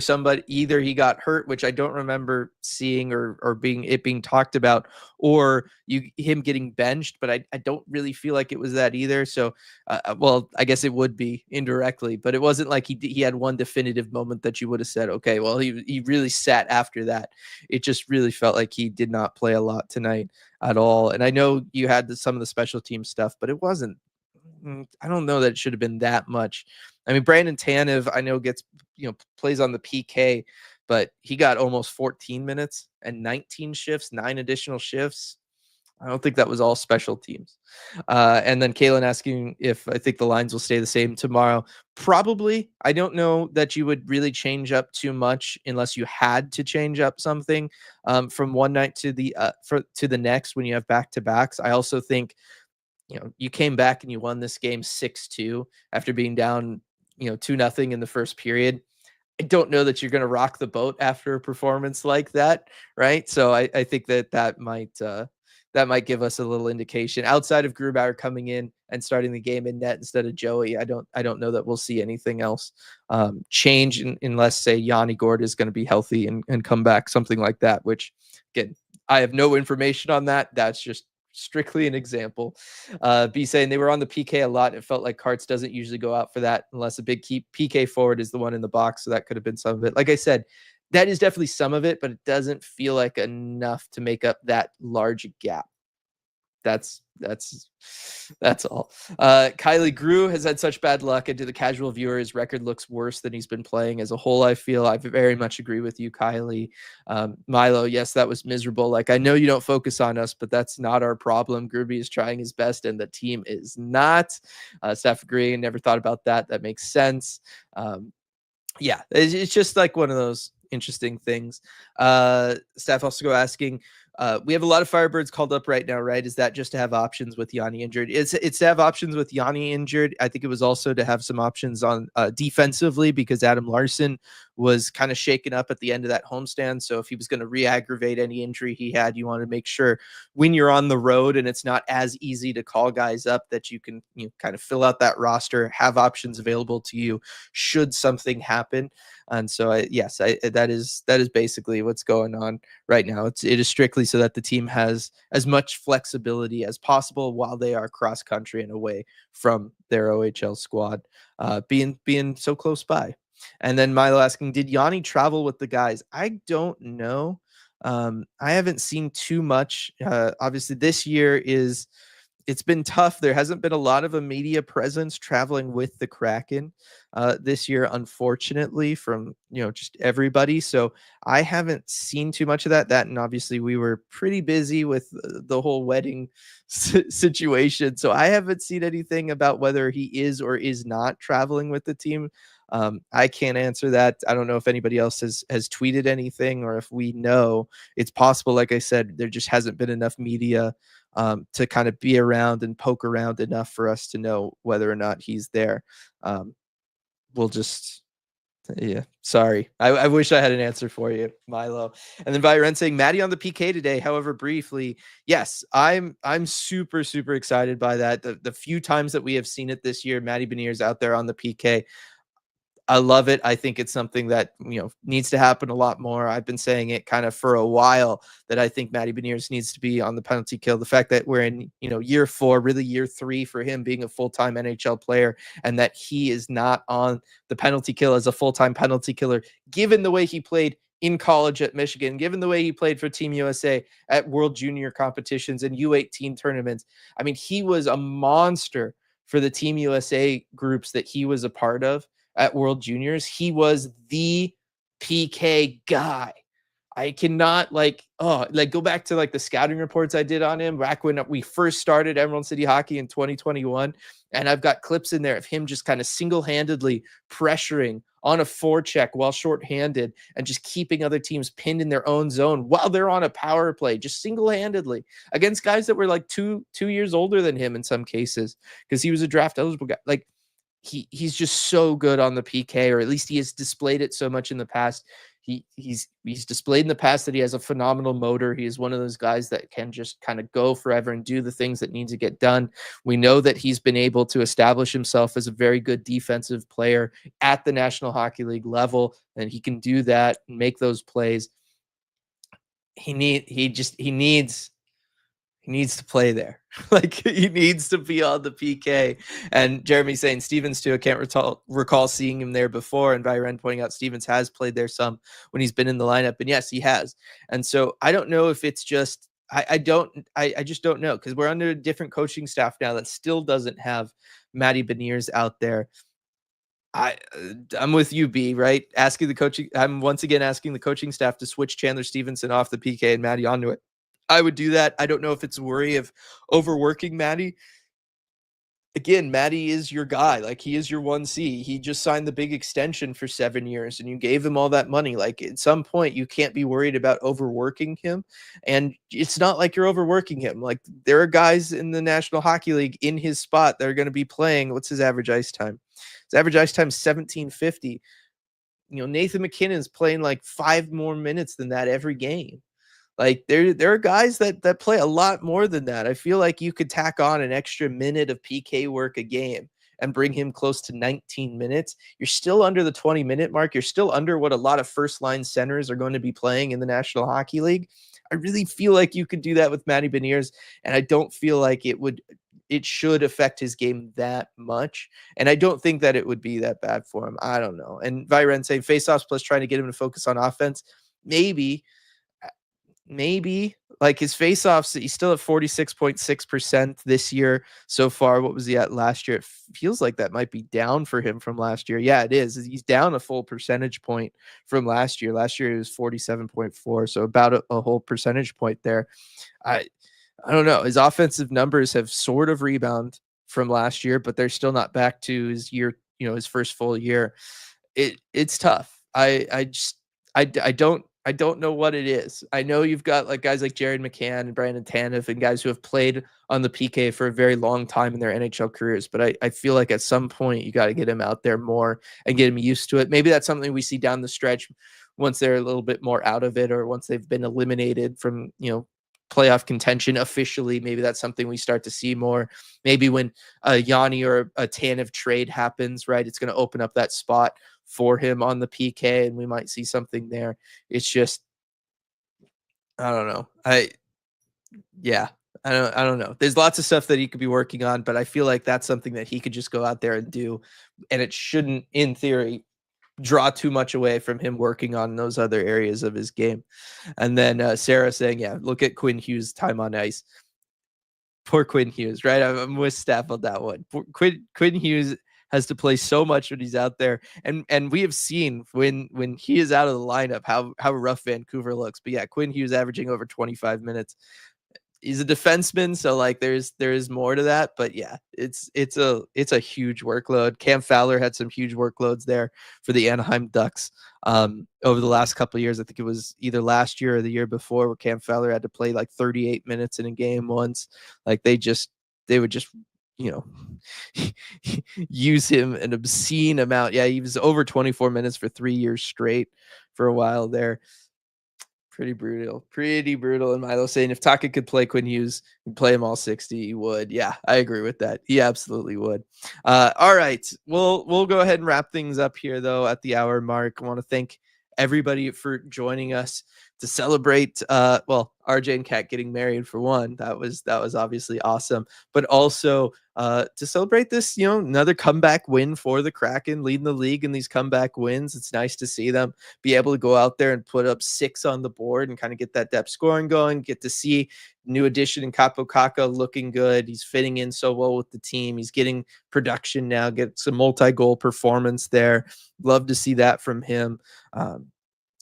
he got hurt, which I don't remember seeing or being talked about, or him getting benched, but I don't really feel like it was that either. So, well, I guess it would be indirectly, but it wasn't like he had one definitive moment that you would have said, okay, well, he really sat after that. It just really felt like he did not play a lot tonight at all. And I know you had some of the special team stuff, but it wasn't. I don't know that it should have been that much. I mean, Brandon Tanev, I know plays on the PK, but he got almost 14 minutes and 19 shifts, 9 additional shifts. I don't think that was all special teams. And then Kaylin asking if I think the lines will stay the same tomorrow. Probably. I don't know that you would really change up too much unless you had to change up something from one night to the next when you have back-to-backs. I also think you came back and you won this game 6-2 after being down 2-0 in the first period. I don't know that you're going to rock the boat after a performance like that, right? So I think that might give us a little indication. Outside of Grubauer coming in and starting the game in net instead of Joey, I don't know that we'll see anything else change unless, say, Yanni Gord is going to be healthy and come back, something like that, which, again, I have no information on that. That's just strictly an example. B saying they were on the PK a lot. It felt like Karts doesn't usually go out for that unless a big PK forward is the one in the box. So that could have been some of it. Like I said, that is definitely some of it, but it doesn't feel like enough to make up that large gap. That's all. Kylie Grew has had such bad luck, and to the casual viewer, his record looks worse than he's been playing as a whole. I feel I very much agree with you, Kylie. Milo, yes, that was miserable. Like, I know you don't focus on us, but that's not our problem. Gruby is trying his best, and the team is not. Staff agreeing. Never thought about that. That makes sense. Yeah, it's just like one of those interesting things. Staff also go asking, we have a lot of Firebirds called up right now, right? Is that just to have options with Yanni injured? It's to have options with Yanni injured. I think it was also to have some options on defensively, because Adam Larson was kind of shaken up at the end of that homestand. So if he was going to re-aggravate any injury he had, you want to make sure when you're on the road and it's not as easy to call guys up, that you can kind of fill out that roster, have options available to you should something happen. And so that is basically what's going on right now. It is strictly so that the team has as much flexibility as possible while they are cross country and away from their OHL squad, being so close by. And then Milo asking, did Yanni travel with the guys? I don't know. I haven't seen too much. Obviously, this year is it's been tough. There hasn't been a lot of a media presence traveling with the Kraken this year, unfortunately, from just everybody. So I haven't seen too much of that. And obviously we were pretty busy with the whole wedding situation. So I haven't seen anything about whether he is or is not traveling with the team. I can't answer that. I don't know if anybody else has tweeted anything, or if we know. It's possible, like I said, there just hasn't been enough media to kind of be around and poke around enough for us to know whether or not he's there. We'll just, yeah, sorry. I wish I had an answer for you, Milo. And then Byron saying Maddie on the PK today, however briefly. Yes, I'm super, super excited by that. The few times that we have seen it this year, Maddie Beniers out there on the PK. I love it. I think it's something that, needs to happen a lot more. I've been saying it kind of for a while, that I think Matty Beniers needs to be on the penalty kill. The fact that we're in, year 4, really year 3 for him being a full-time NHL player, and that he is not on the penalty kill as a full-time penalty killer, given the way he played in college at Michigan, given the way he played for Team USA at World Junior competitions and U18 tournaments. I mean, he was a monster for the Team USA groups that he was a part of at World Juniors. He was the PK guy. I cannot go back to the scouting reports I did on him back when we first started Emerald City Hockey in 2021. And I've got clips in there of him just kind of single-handedly pressuring on a forecheck while shorthanded and just keeping other teams pinned in their own zone while they're on a power play, just single-handedly against guys that were like two years older than him in some cases, because he was a draft eligible guy. He's just so good on the PK, or at least he has displayed it so much in the past. He's displayed in the past that he has a phenomenal motor. He is one of those guys that can just kind of go forever and do the things that need to get done. We know that he's been able to establish himself as a very good defensive player at the National Hockey League level, and he can do that and make those plays. He needs to play there. He needs to be on the PK. And Jeremy saying Stevens too. I can't recall seeing him there before. And Byron pointing out Stevens has played there some when he's been in the lineup. And yes, he has. And so I don't know if it's just, I just don't know, because we're under a different coaching staff now that still doesn't have Matty Beniers out there. I'm with you, B, right? I'm once again asking the coaching staff to switch Chandler Stevenson off the PK and Matty onto it. I would do that. I don't know if it's a worry of overworking Matty. Again, Matty is your guy. He is your 1C. He just signed the big extension for 7 years, and you gave him all that money. At some point, you can't be worried about overworking him. And it's not like you're overworking him. There are guys in the National Hockey League in his spot that are going to be playing. What's his average ice time? His average ice time is 1750. Nathan McKinnon's playing 5 more minutes than that every game. There are guys that play a lot more than that. I feel like you could tack on an extra minute of PK work a game and bring him close to 19 minutes. You're still under the 20-minute mark. You're still under what a lot of first-line centers are going to be playing in the National Hockey League. I really feel like you could do that with Matty Beniers, and I don't feel like it should affect his game that much. And I don't think that it would be that bad for him. I don't know. And Viren saying faceoffs plus trying to get him to focus on offense. Maybe his faceoffs, he's still at 46.6% this year so far. What was he at last year? It feels like that might be down for him from last year. Yeah, it is. He's down a full percentage point from last year. Last year it was 47.4, so about a whole percentage point there. I don't know. His offensive numbers have sort of rebounded from last year, but they're still not back to his year, his first full year. It's tough. I don't know what it is. I know you've got guys like Jared McCann and Brandon Tanev and guys who have played on the PK for a very long time in their NHL careers. But I feel like at some point you got to get him out there more and get him used to it. Maybe that's something we see down the stretch once they're a little bit more out of it, or once they've been eliminated from, playoff contention officially. Maybe that's something we start to see more. Maybe when a Yanni or a Tanev trade happens, right? It's going to open up that spot for him on the PK, and we might see something there. It's just, I don't know. I don't know. There's lots of stuff that he could be working on, but I feel like that's something that he could just go out there and do, and it shouldn't, in theory, draw too much away from him working on those other areas of his game. And then Sarah saying, yeah, look at Quinn Hughes' time on ice. poor Quinn Hughes, right? I'm with Steph on that one. Quinn Hughes has to play so much when he's out there, and we have seen when he is out of the lineup how rough Vancouver looks. But yeah, Quinn Hughes averaging over 25 minutes. He's a defenseman, so like there's more to that. But yeah, it's a huge workload. Cam Fowler had some huge workloads there for the Anaheim Ducks over the last couple of years. I think it was either last year or the year before where Cam Fowler had to play like 38 minutes in a game once. Like they would just you know use him an obscene amount. Yeah, he was over 24 minutes for 3 years straight for a while there. Pretty brutal. And Milo saying if Taka could play Quinn Hughes and play him all 60, he would. Yeah, I agree with that. He absolutely would. All right, we'll go ahead and wrap things up here though at the hour mark. I want to thank everybody for joining us to celebrate RJ and Kat getting married for one. That was obviously awesome, but also to celebrate this, another comeback win for the Kraken, leading the league in these comeback wins. It's nice to see them be able to go out there and put up 6 on the board and kind of get that depth scoring going. Get to see new addition in Kaapo Kakko looking good. He's fitting in so well with the team. He's getting production now, get some multi-goal performance there. Love to see that from him.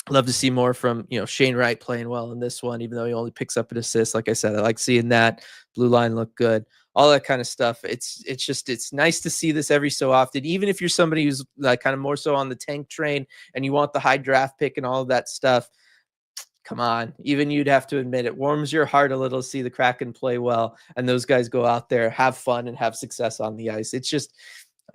Love to see more from, Shane Wright playing well in this one, even though he only picks up an assist. Like I said, I like seeing that. Blue line look good, all that kind of stuff. It's nice to see this every so often, even if you're somebody who's like kind of more so on the tank train and you want the high draft pick and all of that stuff. Come on, even you'd have to admit it warms your heart a little to see the Kraken play well and those guys go out there, have fun and have success on the ice. It's just,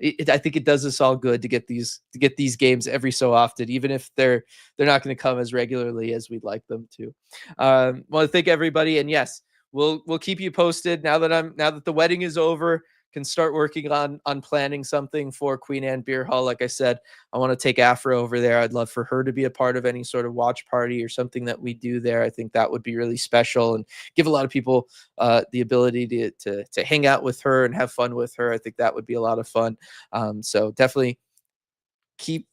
I think it does us all good to get these games every so often, even if they're not going to come as regularly as we'd like them to. Want to thank everybody, and yes, we'll keep you posted now that the wedding is over. Can start working on planning something for Queen Anne Beer Hall. Like I said, I want to take Afra over there. I'd love for her to be a part of any sort of watch party or something that we do there. I think that would be really special and give a lot of people the ability to hang out with her and have fun with her. I think that would be a lot of fun. So definitely keep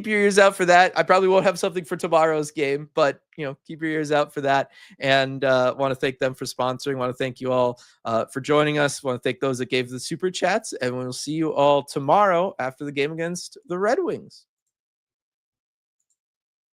your ears out for that. I probably won't have something for tomorrow's game, but keep your ears out for that. And want to thank them for sponsoring. Want to thank you all for joining us. Want to thank those that gave the super chats, and we'll see you all tomorrow after the game against the Red Wings.